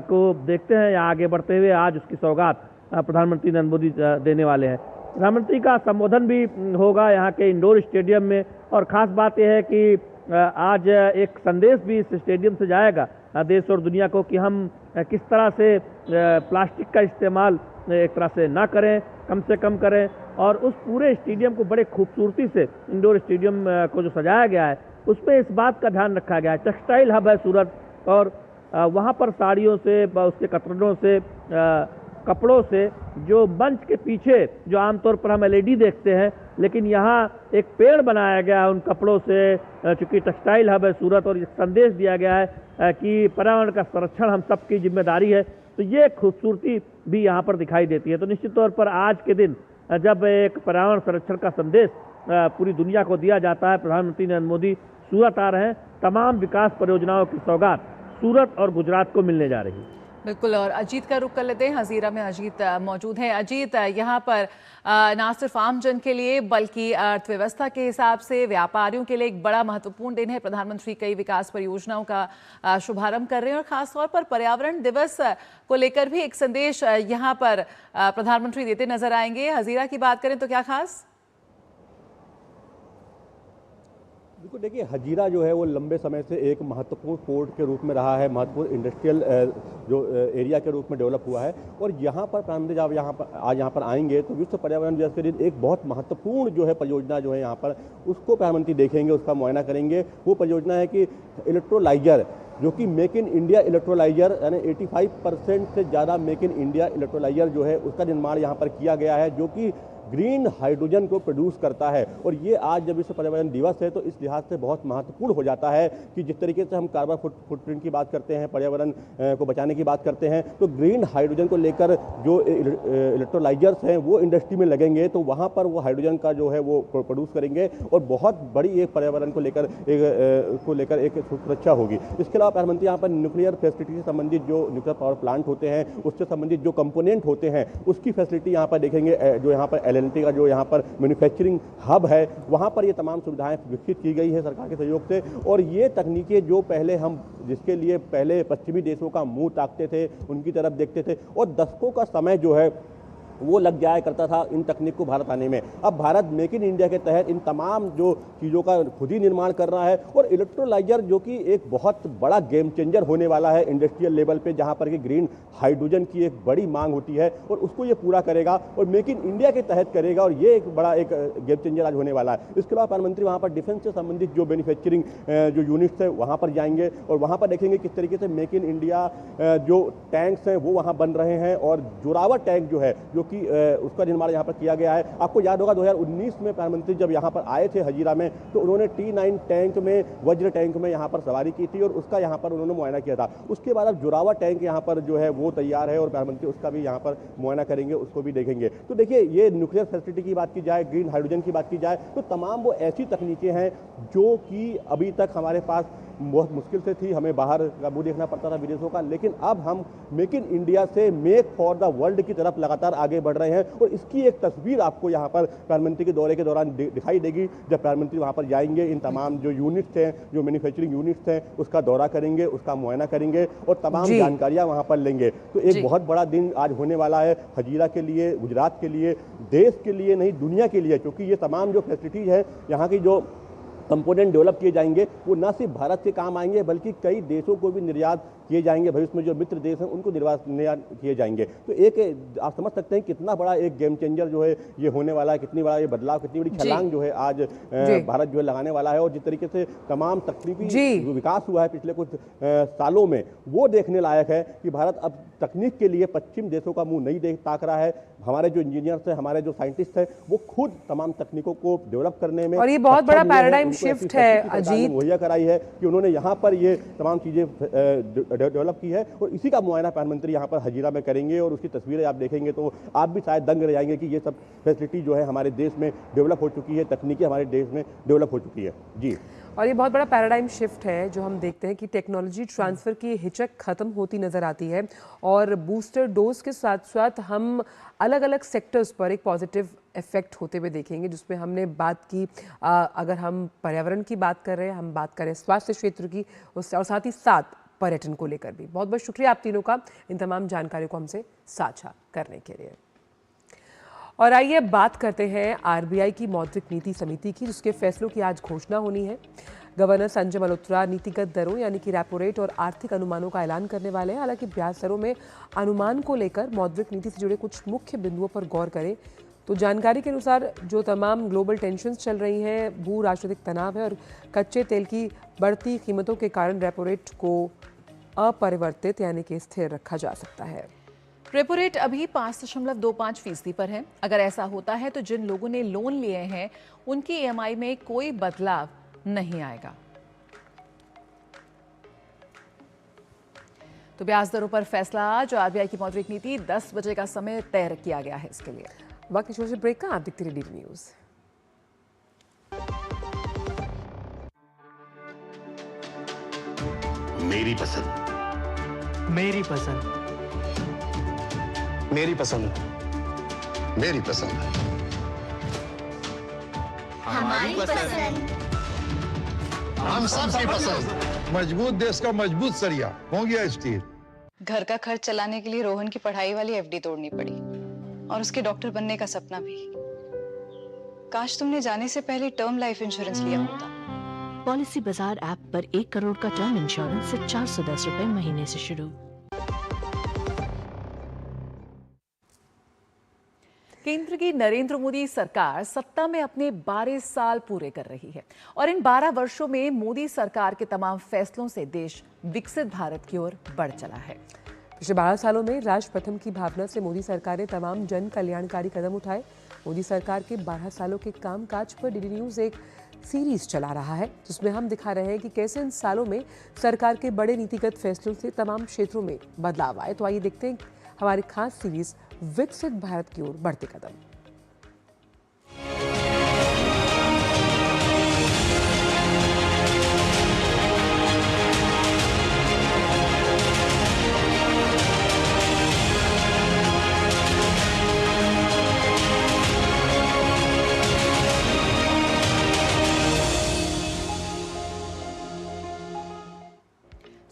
को देखते हैं या आगे बढ़ते हुए आज उसकी सौगात प्रधानमंत्री नरेंद्र मोदी देने वाले हैं। प्रधानमंत्री का संबोधन भी होगा यहाँ के इंडोर स्टेडियम में, और ख़ास बात यह है कि आज एक संदेश भी इस स्टेडियम से जाएगा देश और दुनिया को कि हम किस तरह से प्लास्टिक का इस्तेमाल एक तरह से ना करें, कम से कम करें। और उस पूरे स्टेडियम को बड़े खूबसूरती से, इंडोर स्टेडियम को जो सजाया गया है उसमें इस बात का ध्यान रखा गया है, टेक्सटाइल हब है सूरत, और वहाँ पर साड़ियों से, उसके कतरनों से, कपड़ों से, जो मंच के पीछे जो आमतौर पर हम LED देखते हैं, लेकिन यहाँ एक पेड़ बनाया गया है उन कपड़ों से, चूँकि टेक्सटाइल हब है सूरत, और संदेश दिया गया है कि पर्यावरण का संरक्षण हम सबकी जिम्मेदारी है। तो ये खूबसूरती भी यहाँ पर दिखाई देती है। तो निश्चित तौर पर आज के दिन जब एक पर्यावरण संरक्षण का संदेश पूरी दुनिया को दिया जाता है, प्रधानमंत्री नरेंद्र मोदी सूरत आ रहे हैं, तमाम विकास परियोजनाओं की सौगात सूरत और गुजरात को मिलने जा रही है। बिल्कुल, और अजीत का रुख कर लेते हैं। हजीरा में अजीत मौजूद हैं। अजीत, यहाँ पर ना सिर्फ आमजन के लिए बल्कि अर्थव्यवस्था के हिसाब से व्यापारियों के लिए एक बड़ा महत्वपूर्ण दिन है। प्रधानमंत्री कई विकास परियोजनाओं का शुभारंभ कर रहे हैं, और खासतौर पर पर्यावरण दिवस को लेकर भी एक संदेश यहाँ पर प्रधानमंत्री देते नजर आएंगे। हजीरा की बात करें तो क्या खास? बिल्कुल, देखिए हजीरा जो है वो लंबे समय से एक महत्वपूर्ण पोर्ट के रूप में रहा है, महत्वपूर्ण इंडस्ट्रियल जो एरिया के रूप में डेवलप हुआ है। और यहाँ पर प्रधानमंत्री जब आज यहाँ पर आएंगे तो विश्व पर्यावरण दिवस के दिन एक बहुत महत्वपूर्ण जो है परियोजना जो है यहाँ पर उसको प्रधानमंत्री देखेंगे, उसका मुआयना करेंगे। वो परियोजना है कि इलेक्ट्रोलाइजर, जो कि मेक इन इंडिया इलेक्ट्रोलाइजर, यानी 85% से ज़्यादा मेक इन इंडिया इलेक्ट्रोलाइजर जो है उसका निर्माण यहाँ पर किया गया है, जो कि ग्रीन हाइड्रोजन को प्रोड्यूस करता है। और ये आज जब विश्व पर्यावरण दिवस है तो इस लिहाज से बहुत महत्वपूर्ण हो जाता है कि जिस तरीके से हम कार्बन फुटप्रिंट की बात करते हैं, पर्यावरण को बचाने की बात करते हैं, तो ग्रीन हाइड्रोजन को लेकर जो इलेक्ट्रोलाइजर्स हैं वो इंडस्ट्री में लगेंगे तो वहाँ पर वो हाइड्रोजन का जो है वो प्रोड्यूस करेंगे और बहुत बड़ी एक पर्यावरण को लेकर एक सुरक्षा होगी। इसके अलावा प्रधानमंत्री यहाँ पर न्यूक्लियर फैसिलिटी से संबंधित जो न्यूक्लियर पावर प्लांट होते हैं उससे संबंधित जो कंपोनेंट होते हैं उसकी फैसिलिटी यहाँ पर देखेंगे। जो यहाँ पर LNT का जो यहाँ पर मैन्युफैक्चरिंग हब है वहाँ पर ये तमाम सुविधाएं विकसित की गई है सरकार के सहयोग से। और ये तकनीकें जो पहले हम जिसके लिए पहले पश्चिमी देशों का मुंह ताकते थे, उनकी तरफ देखते थे और दशकों का समय जो है वो लग जाया करता था इन तकनीक को भारत आने में। अब भारत मेक इन इंडिया के तहत इन तमाम जो चीज़ों का खुद ही निर्माण कर रहा है और इलेक्ट्रोलाइजर जो कि एक बहुत बड़ा गेम चेंजर होने वाला है इंडस्ट्रियल लेवल पे, जहां पर कि ग्रीन हाइड्रोजन की एक बड़ी मांग होती है और उसको ये पूरा करेगा और मेक इन इंडिया के तहत करेगा और ये एक बड़ा एक गेम चेंजर आज होने वाला है। इसके अलावा प्रधानमंत्री वहाँ पर डिफेंस से संबंधित जो मैन्युफैक्चरिंग जो यूनिट्स है वहाँ पर जाएंगे और वहाँ पर देखेंगे किस तरीके से मेक इन इंडिया जो टैंक्स हैं वो वहाँ बन रहे हैं और जोरावर टैंक जो है जो कि उसका निर्माण यहाँ पर किया गया है। आपको याद होगा 2019 में प्रधानमंत्री जब यहाँ पर आए थे हजीरा में तो उन्होंने T9 टैंक में, वज्र टैंक में यहाँ पर सवारी की थी और उसका यहाँ पर उन्होंने मुआयना किया था। उसके बाद अब जोरावर टैंक यहाँ पर जो है वो तैयार है और प्रधानमंत्री उसका भी यहाँ पर मुआयना करेंगे, उसको भी देखेंगे। तो देखिए ये न्यूक्लियर फैसिलिटी की बात की जाए, ग्रीन हाइड्रोजन की बात की जाए तो तमाम वो ऐसी तकनीकें हैं जो कि अभी तक हमारे पास बहुत मुश्किल से थी, हमें बाहर का मुंह देखना पड़ता था विदेशों का, लेकिन अब हम मेक इन इंडिया से मेक फॉर द वर्ल्ड की तरफ लगातार आगे बढ़ रहे हैं और इसकी एक तस्वीर आपको यहाँ पर प्रधानमंत्री के दौरे के दौरान दिखाई देगी जब प्रधानमंत्री वहाँ पर जाएंगे, इन तमाम जो यूनिट्स हैं, जो मैन्युफैक्चरिंग यूनिट्स हैं उसका दौरा करेंगे, उसका मुआयना करेंगे और तमाम जानकारियाँ वहाँ पर लेंगे। तो एक बहुत बड़ा दिन आज होने वाला है हजीरा के लिए, गुजरात के लिए, देश के लिए नहीं दुनिया के लिए, क्योंकि ये तमाम जो फैसिलिटीज है यहाँ की जो कंपोनेंट डेवलप किए जाएंगे वो न सिर्फ भारत के काम आएंगे बल्कि कई देशों को भी निर्यात किए जाएंगे। भविष्य में जो मित्र देश हैं उनको निर्यात किए जाएंगे। तो एक आप समझ सकते हैं कितना बड़ा एक गेम चेंजर जो है ये होने वाला है, कितनी बड़ा ये बदलाव, कितनी बड़ी छलांग जो है आज भारत जो है लगाने वाला है। और जिस तरीके से तमाम तकनीकी विकास हुआ है पिछले कुछ सालों में वो देखने लायक है कि भारत अब तकनीक के लिए पश्चिम देशों का मुंह नहीं ताक रहा है। हमारे जो इंजीनियर्स हैं, हमारे जो साइंटिस्ट हैं वो खुद तमाम तकनीकों को डेवलप करने में, और ये बहुत बड़ा पैराडाइम शिफ्ट है अजीत, मुहैया कराई है कि उन्होंने यहाँ पर ये तमाम चीजें डेवलप की है और इसी का मुआयना प्रधानमंत्री यहाँ पर हजीरा में करेंगे और उसकी तस्वीरें आप देखेंगे तो आप भी शायद दंग रह जाएंगे कि ये सब फैसिलिटी जो है हमारे देश में डेवलप हो चुकी है, तकनीकें हमारे देश में डेवलप हो चुकी है। जी, और ये बहुत बड़ा पैराडाइम शिफ्ट है जो हम देखते हैं कि टेक्नोलॉजी ट्रांसफ़र की हिचक ख़त्म होती नज़र आती है और बूस्टर डोज के साथ साथ हम अलग अलग सेक्टर्स पर एक पॉजिटिव इफेक्ट होते हुए देखेंगे, जिसमें हमने बात की अगर हम पर्यावरण की बात कर रहे हैं, हम बात करें स्वास्थ्य क्षेत्र की और साथ ही साथ पर्यटन को लेकर भी। बहुत बहुत शुक्रिया आप तीनों का इन तमाम जानकारियों को हमसे साझा करने के लिए। और आइए बात करते हैं RBI की मौद्रिक नीति समिति की, जिसके फैसलों की आज घोषणा होनी है। गवर्नर संजय मल्होत्रा नीतिगत दरों यानी कि रेपो रेट और आर्थिक अनुमानों का ऐलान करने वाले हैं। हालांकि ब्याज दरों में अनुमान को लेकर मौद्रिक नीति से जुड़े कुछ मुख्य बिंदुओं पर गौर करें तो जानकारी के अनुसार जो तमाम ग्लोबल टेंशन्स चल रही हैं, भू राजनीतिक तनाव है और कच्चे तेल की बढ़ती कीमतों के कारण रेपो रेट को अपरिवर्तित यानी कि स्थिर रखा जा सकता है। रेपो रेट अभी 5.25% पर है। अगर ऐसा होता है तो जिन लोगों ने लोन लिए हैं उनकी EMI में कोई बदलाव नहीं आएगा। तो ब्याज दरों पर फैसला आज, RBI की मौद्रिक नीति 10 बजे का समय तय किया गया है इसके लिए। बाकी छोटे ब्रेक का आप देखते रहिए DD न्यूज़। मेरी पसंद, मेरी पसंद, मेरी पसंद, मेरी पसंद, हमारी पसंद, हम सबकी पसंद। मजबूत देश का मजबूत सरिया हो गया स्टील। घर का खर्च चलाने के लिए रोहन की पढ़ाई वाली FD तोड़नी पड़ी और उसके डॉक्टर बनने का सपना भी। काश तुमने जाने से पहले टर्म लाइफ इंश्योरेंस लिया होता। पॉलिसी बाजार ऐप पर 1 करोड़ का टर्म इंश्योरेंस से 410 रुपए महीने से शुरू। केंद्र की नरेंद्र मोदी सरकार सत्ता में अपने 12 साल पूरे कर रही है और इन 12 वर्षों में मोदी सरकार के तमाम फैसलों से देश विकसित भारत की ओर बढ़ चला है। पिछले 12 सालों में राष्ट्र प्रथम की भावना से मोदी सरकार ने तमाम जन कल्याणकारी कदम उठाए। मोदी सरकार के 12 सालों के कामकाज पर डीडी न्यूज एक सीरीज चला रहा है, जिसमें हम दिखा रहे हैं कि कैसे इन सालों में सरकार के बड़े नीतिगत फैसलों से तमाम क्षेत्रों में बदलाव आए। तो आइए देखते हैं हमारी खास सीरीज विकसित भारत की ओर बढ़ते कदम।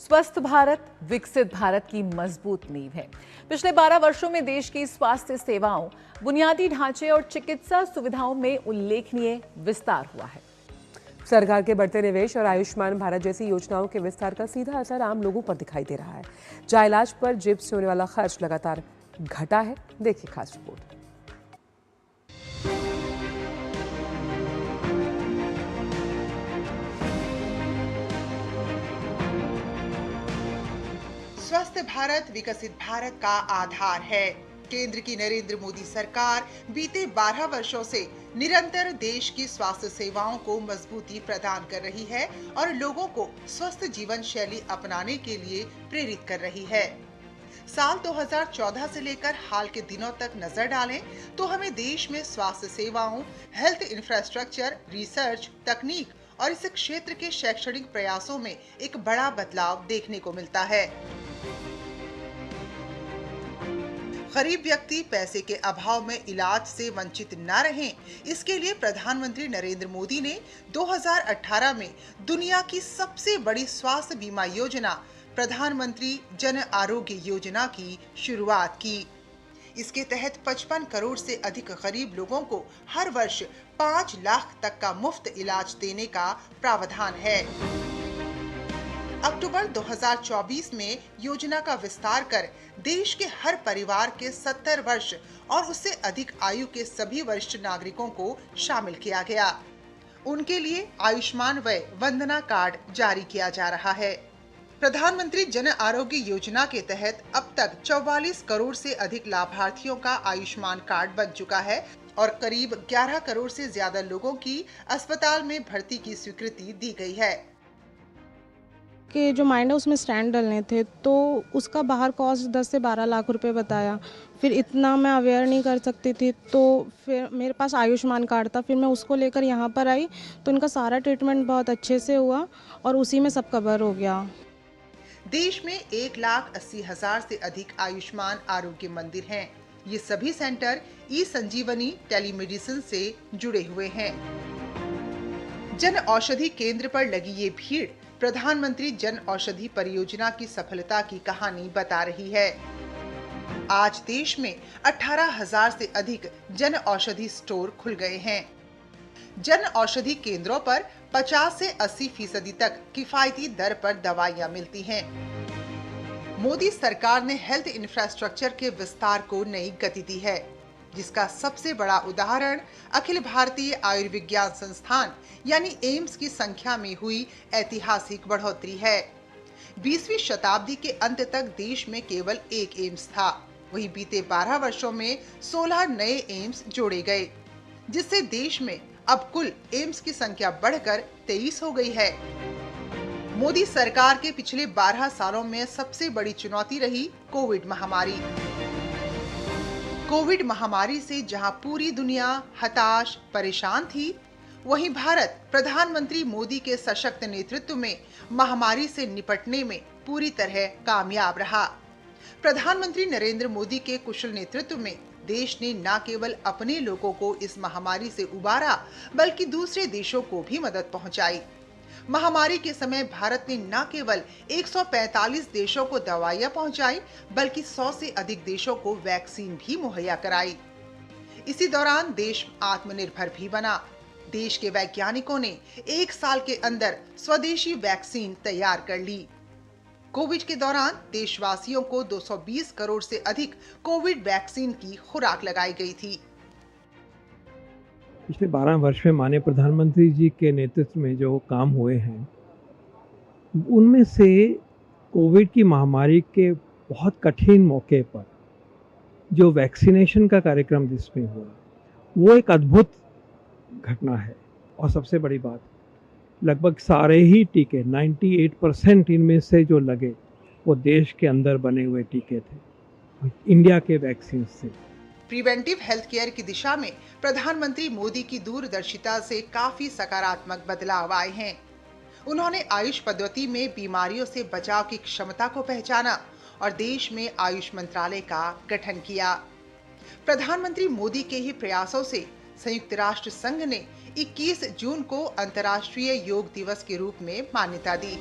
स्वस्थ भारत विकसित भारत की मजबूत नींव है। पिछले 12 वर्षों में देश की स्वास्थ्य सेवाओं, बुनियादी ढांचे और चिकित्सा सुविधाओं में उल्लेखनीय विस्तार हुआ है। सरकार के बढ़ते निवेश और आयुष्मान भारत जैसी योजनाओं के विस्तार का सीधा असर आम लोगों पर दिखाई दे रहा है, जहां इलाज पर जेब से होने वाला खर्च लगातार घटा है। देखिए खास रिपोर्ट। स्वस्थ भारत विकसित भारत का आधार है। केंद्र की नरेंद्र मोदी सरकार बीते 12 वर्षों से निरंतर देश की स्वास्थ्य सेवाओं को मजबूती प्रदान कर रही है और लोगों को स्वस्थ जीवन शैली अपनाने के लिए प्रेरित कर रही है। साल 2014 से लेकर हाल के दिनों तक नजर डालें तो हमें देश में स्वास्थ्य सेवाओं, हेल्थ इंफ्रास्ट्रक्चर, रिसर्च, तकनीक और इस क्षेत्र के शैक्षणिक प्रयासों में एक बड़ा बदलाव देखने को मिलता है। गरीब व्यक्ति पैसे के अभाव में इलाज से वंचित न रहें, इसके लिए प्रधानमंत्री नरेंद्र मोदी ने 2018 में दुनिया की सबसे बड़ी स्वास्थ्य बीमा योजना प्रधानमंत्री जन आरोग्य योजना की शुरुआत की। इसके तहत 55 करोड़ से अधिक गरीब लोगों को हर वर्ष 5 लाख तक का मुफ्त इलाज देने का प्रावधान है। अक्टूबर 2024 में योजना का विस्तार कर देश के हर परिवार के 70 वर्ष और उससे अधिक आयु के सभी वरिष्ठ नागरिकों को शामिल किया गया। उनके लिए आयुष्मान वय वंदना कार्ड जारी किया जा रहा है। प्रधानमंत्री जन आरोग्य योजना के तहत अब तक 44 करोड़ से अधिक लाभार्थियों का आयुष्मान कार्ड बन चुका है और करीब 11 करोड़ से ज्यादा लोगों की अस्पताल में भर्ती की स्वीकृति दी गई है। कि जो माइंड है उसमें स्टैंड डलने थे, तो उसका बाहर कॉस्ट 10 से 12 लाख रुपए बताया। फिर इतना मैं अवेयर नहीं कर सकती थी, तो फिर मेरे पास आयुष्मान कार्ड था। फिर मैं उसको लेकर यहाँ पर आई तो इनका सारा ट्रीटमेंट बहुत अच्छे से हुआ और उसी में सब कवर हो गया। देश में 1,80,000 से अधिक आयुष्मान आरोग्य मंदिर हैं। ये सभी सेंटर ई संजीवनी टेलीमेडिसिन से जुड़े हुए हैं। जन औषधि केंद्र पर लगी ये भीड़ प्रधानमंत्री जन औषधि परियोजना की सफलता की कहानी बता रही है। आज देश में 18,000 से अधिक जन औषधि स्टोर खुल गए हैं। जन औषधि केंद्रों पर 50 से 80% तक किफायती दर पर दवाइयां मिलती हैं। मोदी सरकार ने हेल्थ इंफ्रास्ट्रक्चर के विस्तार को नई गति दी है, जिसका सबसे बड़ा उदाहरण अखिल भारतीय आयुर्विज्ञान संस्थान यानी एम्स की संख्या में हुई ऐतिहासिक बढ़ोतरी है। 20वीं शताब्दी के अंत तक देश में केवल एक एम्स था, वहीं बीते 12 वर्षों में 16 नए एम्स जोड़े गए, जिससे देश में अब कुल एम्स की संख्या बढ़कर 23 हो गई है। मोदी सरकार के पिछले 12 सालों में सबसे बड़ी चुनौती रही कोविड महामारी। कोविड महामारी से जहां पूरी दुनिया हताश, परेशान थी, वहीं भारत प्रधानमंत्री मोदी के सशक्त नेतृत्व में महामारी से निपटने में पूरी तरह कामयाब रहा। प्रधानमंत्री नरेंद्र मोदी के कुशल नेतृत्व में देश ने न केवल अपने लोगों को इस महामारी से उबारा, बल्कि दूसरे देशों को भी मदद पहुंचाई। महामारी के समय भारत ने न केवल 145 देशों को दवाइयां पहुंचाई, बल्कि 100 से अधिक देशों को वैक्सीन भी मुहैया कराई। इसी दौरान देश आत्मनिर्भर भी बना। देश के वैज्ञानिकों ने 1 साल के अंदर स्वदेशी वैक्सीन तैयार कर ली। कोविड के दौरान देशवासियों को 220 करोड़ से अधिक कोविड वैक्सीन की खुराक लगाई गई थी। पिछले 12 वर्ष में माननीय प्रधानमंत्री जी के नेतृत्व में जो काम हुए हैं, उनमें से कोविड की महामारी के बहुत कठिन मौके पर जो वैक्सीनेशन का कार्यक्रम जिसमें हुआ, वो एक अद्भुत घटना है। और सबसे बड़ी बात, लगभग सारे ही टीके 98% इनमें से जो लगे वो देश के अंदर बने हुए टीके थे, इंडिया के वैक्सीन से। प्रिवेंटिव हेल्थ केयर की दिशा में प्रधानमंत्री मोदी की दूरदर्शिता से काफी सकारात्मक बदलाव आए हैं। उन्होंने आयुष पद्धति में बीमारियों से बचाव की क्षमता को पहचाना और देश में आयुष मंत्रालय का गठन किया। प्रधानमंत्री मोदी के ही प्रयासों से संयुक्त राष्ट्र संघ ने 21 जून को अंतर्राष्ट्रीय योग दिवस के रूप में मान्यता दी।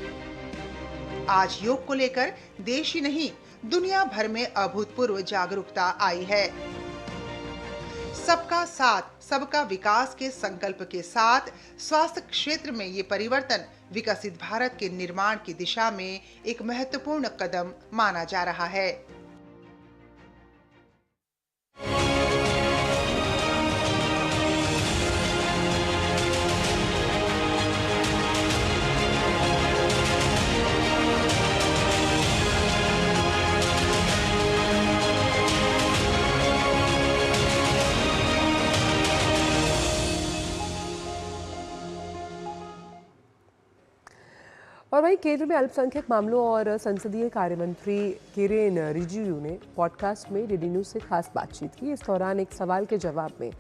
आज योग को लेकर देश ही नहीं, दुनिया भर में अभूतपूर्व जागरूकता आई है। सबका साथ सबका विकास के संकल्प के साथ स्वास्थ्य क्षेत्र में ये परिवर्तन विकसित भारत के निर्माण की दिशा में एक महत्वपूर्ण कदम माना जा रहा है। और वहीं केंद्र में अल्पसंख्यक मामलों और संसदीय कार्य मंत्री किरेन रिजिजू ने पॉडकास्ट में डीडी न्यूज से खास बातचीत की। इस दौरान एक सवाल के जवाब में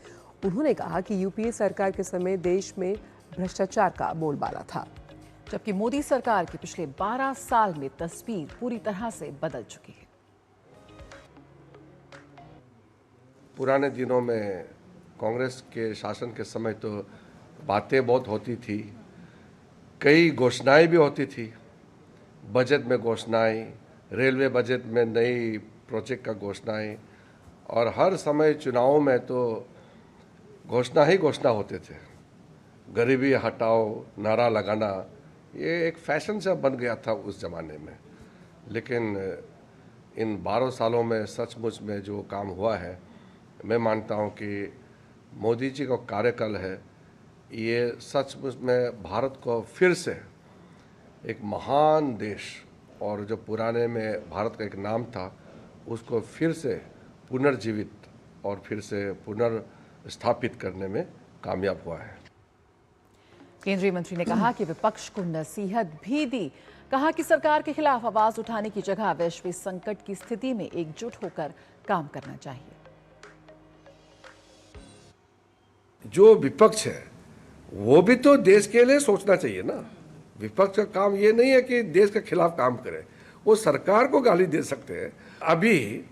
उन्होंने कहा कि यूपीए सरकार के समय देश में भ्रष्टाचार का बोलबाला था, जबकि मोदी सरकार के पिछले 12 साल में तस्वीर पूरी तरह से बदल चुकी है। पुराने दिनों में कांग्रेस के शासन के समय तो बातें बहुत होती थी, कई घोषणाएं भी होती थी। बजट में घोषणाएं, रेलवे बजट में नई प्रोजेक्ट का घोषणाएं, और हर समय चुनावों में तो घोषणा ही घोषणा होते थे। गरीबी हटाओ नारा लगाना ये एक फैशन सा बन गया था उस ज़माने में। लेकिन इन 12 सालों में सचमुच में जो काम हुआ है, मैं मानता हूँ कि मोदी जी का कार्यकाल है, ये सचमुच में भारत को फिर से एक महान देश, और जो पुराने में भारत का एक नाम था उसको फिर से पुनर्जीवित और फिर से पुनर्स्थापित करने में कामयाब हुआ है। केंद्रीय मंत्री ने कहा कि विपक्ष को नसीहत भी दी। कहा कि सरकार के खिलाफ आवाज उठाने की जगह वैश्विक संकट की स्थिति में एकजुट होकर काम करना चाहिए। जो विपक्ष है वो भी तो देश के लिए सोचना चाहिए ना। विपक्ष का काम ये नहीं है कि देश के खिलाफ काम करे, वो सरकार को गाली दे सकते हैं। अभी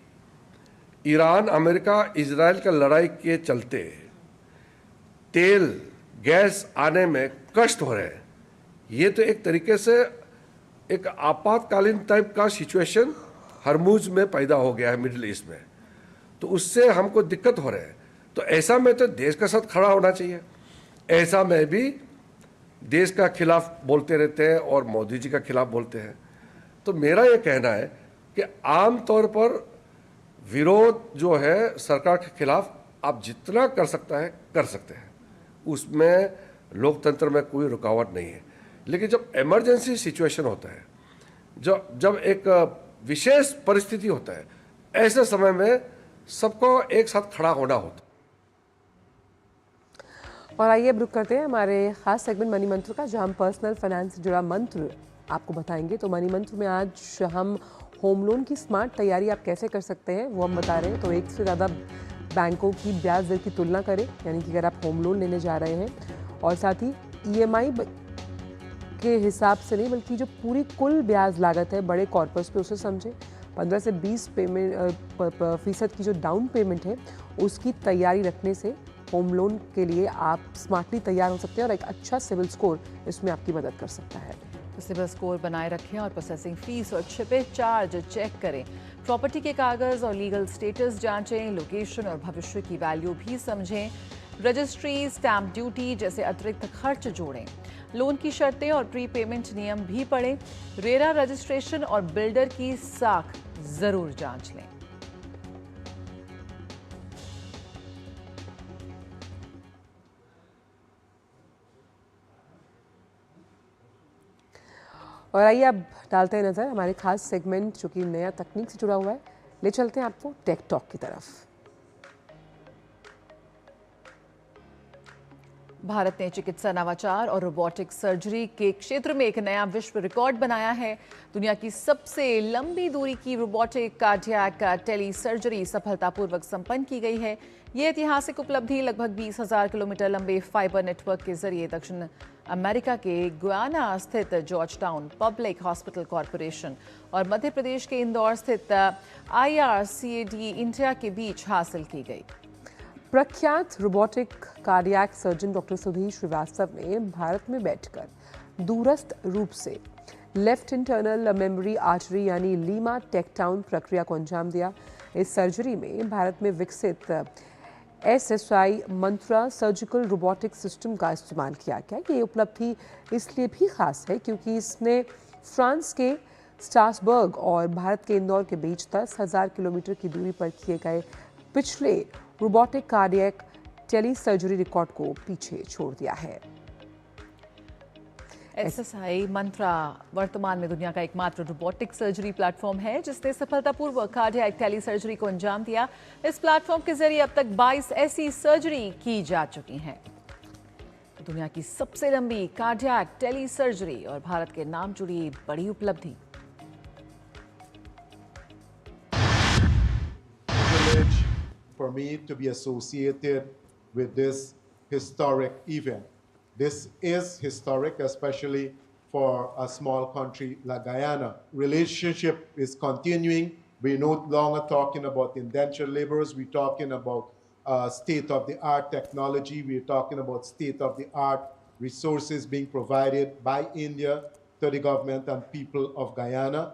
ईरान, अमेरिका, इजराइल का लड़ाई के चलते तेल गैस आने में कष्ट हो रहे हैं। ये तो एक तरीके से एक आपातकालीन टाइप का सिचुएशन हरमुज में पैदा हो गया है मिडिल ईस्ट में, तो उससे हमको दिक्कत हो रहा है। तो ऐसा में तो देश का साथ खड़ा होना चाहिए। ऐसा में भी देश का खिलाफ बोलते रहते हैं और मोदी जी का खिलाफ बोलते हैं। तो मेरा ये कहना है कि आम तौर पर विरोध जो है सरकार के खिलाफ आप जितना कर सकता है कर सकते हैं, उसमें लोकतंत्र में कोई रुकावट नहीं है। लेकिन जब इमरजेंसी सिचुएशन होता है, जब एक विशेष परिस्थिति होता है, ऐसे समय में सबको एक साथ खड़ा होना होता है। और आइए अब रुक करते हैं हमारे खास सेगमेंट मनी मंत्र का, जहां हम पर्सनल फाइनेंस से जुड़ा मंत्र आपको बताएंगे। तो मनी मंत्र में आज हम होम लोन की स्मार्ट तैयारी आप कैसे कर सकते हैं वो हम बता रहे हैं। तो एक से ज़्यादा बैंकों की ब्याज दर की तुलना करें, यानी कि अगर आप होम लोन लेने जा रहे हैं, और साथ ही EMI के हिसाब से नहीं बल्कि जो पूरी कुल ब्याज लागत है बड़े कॉर्पस पे उसे समझें। 15 से 20% की जो डाउन पेमेंट है उसकी तैयारी रखने से होम लोन के लिए आप स्मार्टली तैयार हो सकते हैं और एक अच्छा सिविल स्कोर इसमें आपकी मदद कर सकता है। तो सिविल स्कोर बनाए रखें और प्रोसेसिंग फीस और छिपे चार्ज चेक करें। प्रॉपर्टी के कागज और लीगल स्टेटस जांचें, लोकेशन और भविष्य की वैल्यू भी समझें। रजिस्ट्री, स्टैंप ड्यूटी जैसे अतिरिक्त खर्च जोड़ें। लोन की शर्तें और प्री पेमेंट नियम भी पढ़ें। रेरा रजिस्ट्रेशन और बिल्डर की साख जरूर जांच लें। और आइए अब डालते हैं नजर हमारे खास सेगमेंट जो कि नया तकनीक से जुड़ा हुआ है, ले चलते हैं आपको टेक टॉक की तरफ। भारत ने चिकित्सा नवाचार और रोबोटिक सर्जरी के क्षेत्र में एक नया विश्व रिकॉर्ड बनाया है। दुनिया की सबसे लंबी दूरी की रोबोटिक कार्डियक टेली सर्जरी सफलतापूर्वक संपन्न की गई है। ये ऐतिहासिक उपलब्धि लगभग 20,000 किलोमीटर लंबे फाइबर नेटवर्क के जरिए दक्षिण अमेरिका के गुयाना स्थित George town public hospital corporation और मध्य प्रदेश के इंदौर स्थित IRCAD इंडिया के बीच हासिल की गई। प्रख्यात robotic cardiac surgeon doctor Sudhir Srivastava ने भारत में बैठकर दूरस्थ रूप से लेफ्ट इंटरनल मेमोरी आर्टरी यानी लीमा टेकडाउन प्रक्रिया को अंजाम दिया। इस सर्जरी में भारत में विकसित SSI मंत्रा सर्जिकल रोबोटिक सिस्टम का इस्तेमाल किया गया। ये उपलब्धि इसलिए भी खास है क्योंकि इसने फ्रांस के स्ट्रासबर्ग और भारत के इंदौर के बीच 10,000 किलोमीटर की दूरी पर किए गए पिछले robotic cardiac tele surgery record को पीछे छोड़ दिया है। SSI मंत्रा वर्तमान में दुनिया का एकमात्र रोबोटिक सर्जरी प्लेटफॉर्म है जिसने सफलतापूर्वक कार्डियक टेली सर्जरी को अंजाम दिया। इस प्लेटफॉर्म के जरिए अब तक 22 ऐसी सर्जरी की जा चुकी हैं। दुनिया की सबसे लंबी कार्डियक टेली सर्जरी और भारत के नाम जुड़ी बड़ी उपलब्धि। For me to be associated with this historic event. This is historic, especially for a small country like Guyana. Relationship is continuing. We're no longer talking about indentured laborers. We're talking about state-of-the-art technology. We're talking about state-of-the-art resources being provided by India to the government and people of Guyana.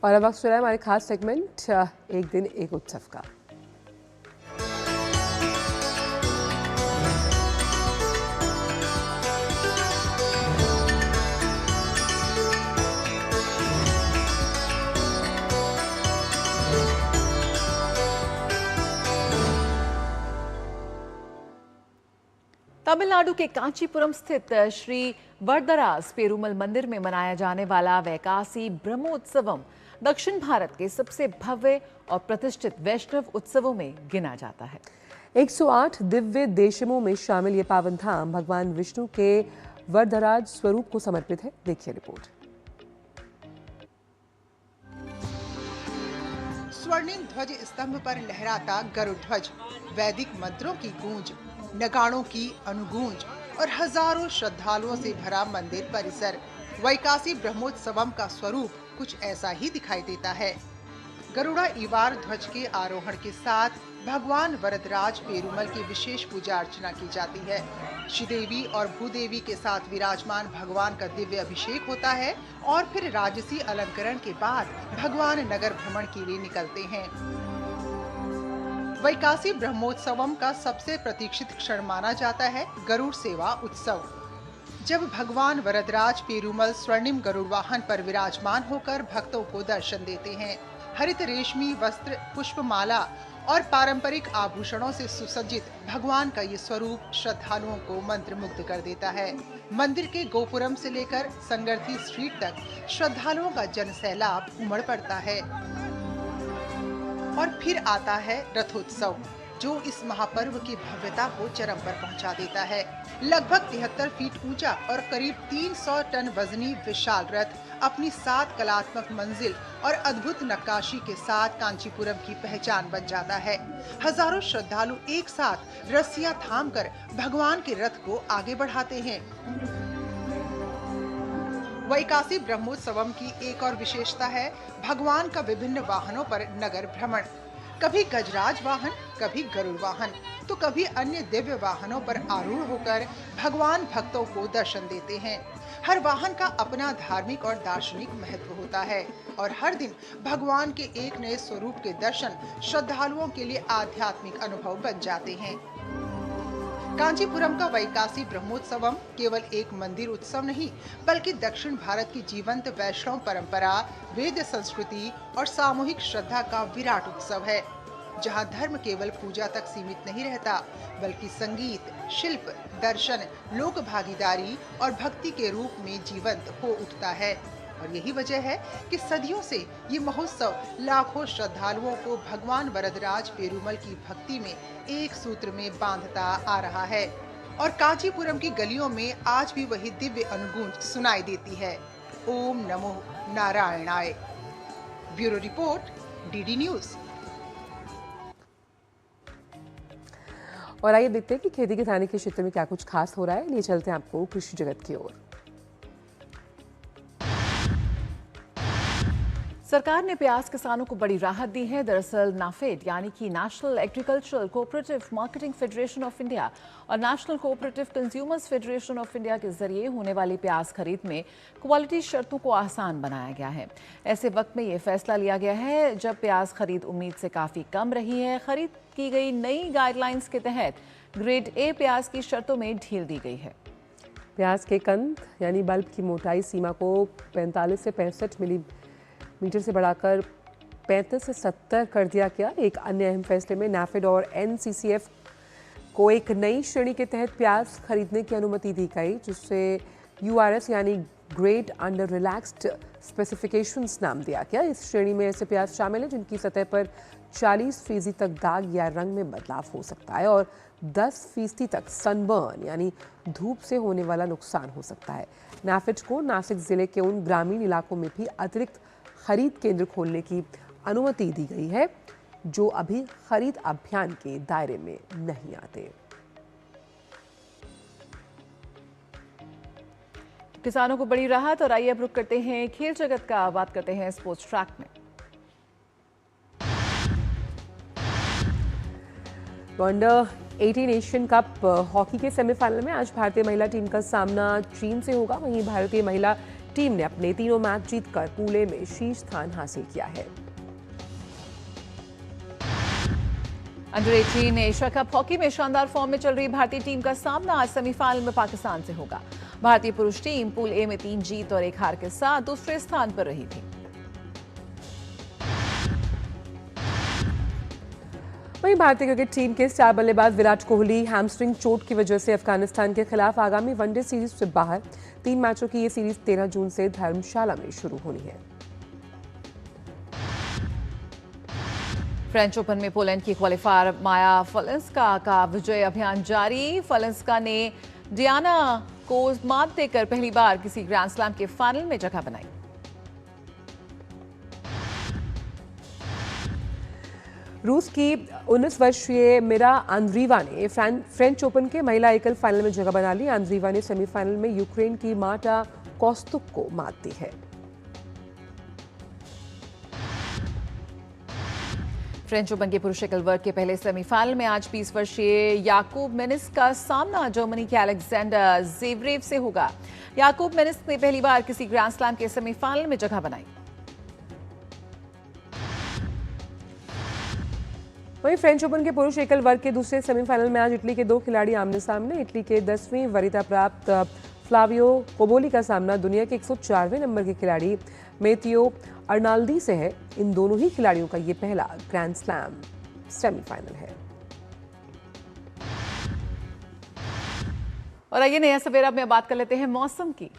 और अब वक्त है हमारे खास segment एक दिन एक उत्सव का। तमिलनाडु के कांचीपुरम स्थित श्री वरदराज पेरुमल मंदिर में मनाया जाने वाला वैकासी ब्रह्मोत्सवम दक्षिण भारत के सबसे भव्य और प्रतिष्ठित वैष्णव उत्सवों में गिना जाता है। 108 दिव्य देशमों में शामिल ये पावन धाम भगवान विष्णु के वरदराज स्वरूप को समर्पित है। देखिए रिपोर्ट। स्वर्णिम ध्वज स्तंभ पर लहराता गरुड़ ध्वज, वैदिक मंत्रों की गूंज, नगाड़ों की अनुगूंज और हजारों श्रद्धालुओं से भरा मंदिर परिसर। वैकासी ब्रह्मोत्सवम का स्वरूप कुछ ऐसा ही दिखाई देता है। गरुड़ा ईवार ध्वज के आरोहण के साथ भगवान वरदराज पेरुमल की विशेष पूजा अर्चना की जाती है। श्रीदेवी और भूदेवी के साथ विराजमान भगवान का दिव्य अभिषेक होता है और फिर राजसी अलंकरण के बाद भगवान नगर भ्रमण के लिए निकलते हैं। वैकासी ब्रह्मोत्सवम का सबसे प्रतीक्षित क्षण माना जाता है गरुड़ सेवा उत्सव, जब भगवान वरदराज पेरुमल स्वर्णिम गरुड़ वाहन पर विराजमान होकर भक्तों को दर्शन देते हैं। हरित रेशमी वस्त्र, पुष्पमाला और पारंपरिक आभूषणों से सुसज्जित भगवान का ये स्वरूप श्रद्धालुओं को मंत्रमुग्ध कर देता है। मंदिर के गोपुरम से लेकर संगर्थी स्ट्रीट तक श्रद्धालुओं का जनसैलाब उमड़ पड़ता है। और फिर आता है रथोत्सव, जो इस महापर्व की भव्यता को चरम पर पहुंचा देता है। लगभग 73 फीट ऊंचा और करीब 300 टन वजनी विशाल रथ अपनी 7 कलात्मक मंजिल और अद्भुत नक्काशी के साथ कांचीपुरम की पहचान बन जाता है। हजारों श्रद्धालु एक साथ रस्सियां थामकर भगवान के रथ को आगे बढ़ाते हैं। वैकासी ब्रह्मोत्सवम की एक और विशेषता है भगवान का विभिन्न वाहनों पर नगर भ्रमण। कभी गजराज वाहन, कभी गरुड़ वाहन, तो कभी अन्य दिव्य वाहनों पर आरूढ़ होकर भगवान भक्तों को दर्शन देते हैं। हर वाहन का अपना धार्मिक और दार्शनिक महत्व होता है और हर दिन भगवान के एक नए स्वरूप के दर्शन श्रद्धालुओं के लिए आध्यात्मिक अनुभव बन जाते हैं। कांचीपुरम का वैकासी ब्रह्मोत्सवम केवल एक मंदिर उत्सव नहीं, बल्कि दक्षिण भारत की जीवंत वैष्णव परंपरा, वेद संस्कृति और सामूहिक श्रद्धा का विराट उत्सव है, जहां धर्म केवल पूजा तक सीमित नहीं रहता, बल्कि संगीत, शिल्प, दर्शन लोक भागीदारी और भक्ति के रूप में जीवंत हो उठता है। और यही वजह है कि सदियों से ये महोत्सव लाखों श्रद्धालुओं को भगवान वरदराज पेरुमल की भक्ति में एक सूत्र में बांधता आ रहा है। और कांचीपुरम की गलियों में आज भी वही दिव्य अनुगूंज सुनाई देती है। ओम नमो नारायणाय। Bureau report, DD news. और आइए देखते हैं कि खेती किसानी के क्षेत्र में क्या कुछ खास हो रहा है। लिए चलते हैं आपको कृषि जगत की ओर। सरकार ने प्याज किसानों को बड़ी राहत दी है। दरअसल नाफेड यानी कि National Agricultural Cooperative Marketing Federation of India और National Cooperative Consumers Federation of India के जरिए होने वाली प्याज खरीद में क्वालिटी शर्तों को आसान बनाया गया है। ऐसे वक्त में ये फैसला लिया गया है जब प्याज खरीद उम्मीद से काफी कम रही है। खरीद की गई नई गाइडलाइंस के तहत ग्रेड ए प्याज की शर्तों में ढील दी गई है। प्याज के कंद यानी बल्ब की मोटाई सीमा को 45 से 65 मिलीमीटर से बढ़ाकर 35 से 70 कर दिया गया। एक अन्य अहम फैसले में नाफेड और एनसीसीएफ को एक नई श्रेणी के तहत प्याज खरीदने की अनुमति दी गई, जिससे यूआरएस यानी ग्रेड अंडर रिलैक्स्ड स्पेसिफिकेशंस नाम दिया गया। इस श्रेणी में ऐसे प्याज शामिल हैं जिनकी सतह पर 40% तक दाग या रंग में बदलाव हो सकता है और 10% तक सनबर्न यानी धूप से होने वाला नुकसान हो सकता है। नाफेड को नासिक जिले के उन ग्रामीण इलाकों में भी अतिरिक्त खरीद केंद्र खोलने की अनुमति दी गई है जो अभी खरीद अभियान के दायरे में नहीं आते। किसानों को बड़ी राहत। और आइए अब रुक करते हैं खेल जगत का, बात करते हैं स्पोर्ट्स ट्रैक में। अंडर 18 एशियन कप हॉकी के सेमीफाइनल में आज भारतीय महिला टीम का सामना चीन से होगा। वहीं भारतीय महिला टीम ने अपने तीनों मैच जीतकर पूल में शीर्ष स्थान हासिल किया है। अंडर 18 एशिया कप हॉकी में शानदार फॉर्म में चल रही भारतीय टीम का सामना आज सेमीफाइनल में पाकिस्तान से होगा। भारतीय पुरुष टीम पूल ए में 3 जीत और 1 हार के साथ दूसरे स्थान पर रही थी। वहीं भारतीय क्रिकेट टीम के स्टार बल्लेबाज विराट कोहली हैमस्ट्रिंग चोट की वजह से अफगानिस्तान के खिलाफ आगामी वनडे सीरीज से बाहर। 3 मैचों की ये सीरीज 13 जून से धर्मशाला में शुरू होनी है। फ्रेंच ओपन में पोलैंड की क्वालिफायर माया फलेंस्का का विजय अभियान जारी। फलेंस्का ने डियाना को मात देकर पहली बार किसी ग्रैंड स्लैम के फाइनल में जगह बनाई। रूस की 19 वर्षीय मिरा आंद्रीवा ने फ्रेंच ओपन के महिला एकल फाइनल में जगह बना ली। आंद्रीवा ने सेमीफाइनल में यूक्रेन की मार्टा कोस्तुक को मात दी है। फ्रेंच ओपन के पुरुष एकल वर्ग के पहले सेमीफाइनल में आज 20 वर्षीय याकूब मेनिस का सामना जर्मनी के अलेक्जेंडर ज़ेवरेव से होगा। याकूब मेनिस ने पहली बार किसी ग्रैंड स्लैम के सेमीफाइनल में जगह बनाई। वहीं फ्रेंच ओपन के पुरुष एकल वर्ग के दूसरे सेमीफाइनल में आज इटली के 2 खिलाड़ी आमने सामने। इटली के 10वीं वरीयता प्राप्त फ्लावियो कोबोली का सामना दुनिया के 104वें नंबर के खिलाड़ी मेतियो अर्नाल्डी से है। इन दोनों ही खिलाड़ियों का ये पहला ग्रैंड स्लैम सेमीफाइनल है। और आइए नया सवेरा में बात कर लेते हैं मौसम की।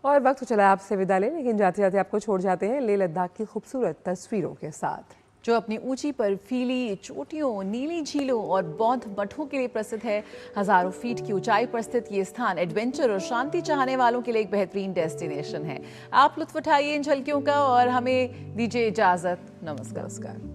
और वक्त तो चला आपसे विदा लें, लेकिन जाते जाते आपको छोड़ जाते हैं लेह लद्दाख की खूबसूरत तस्वीरों के साथ, जो अपनी ऊंची बर्फीली चोटियों, नीली झीलों और बौद्ध मठों के लिए प्रसिद्ध है। हजारों फीट की ऊंचाई पर स्थित ये स्थान एडवेंचर और शांति चाहने वालों के लिए एक बेहतरीन डेस्टिनेशन है। आप लुत्फ उठाइए इन झलकियों का और हमें दीजिए इजाजत। नमस्कार।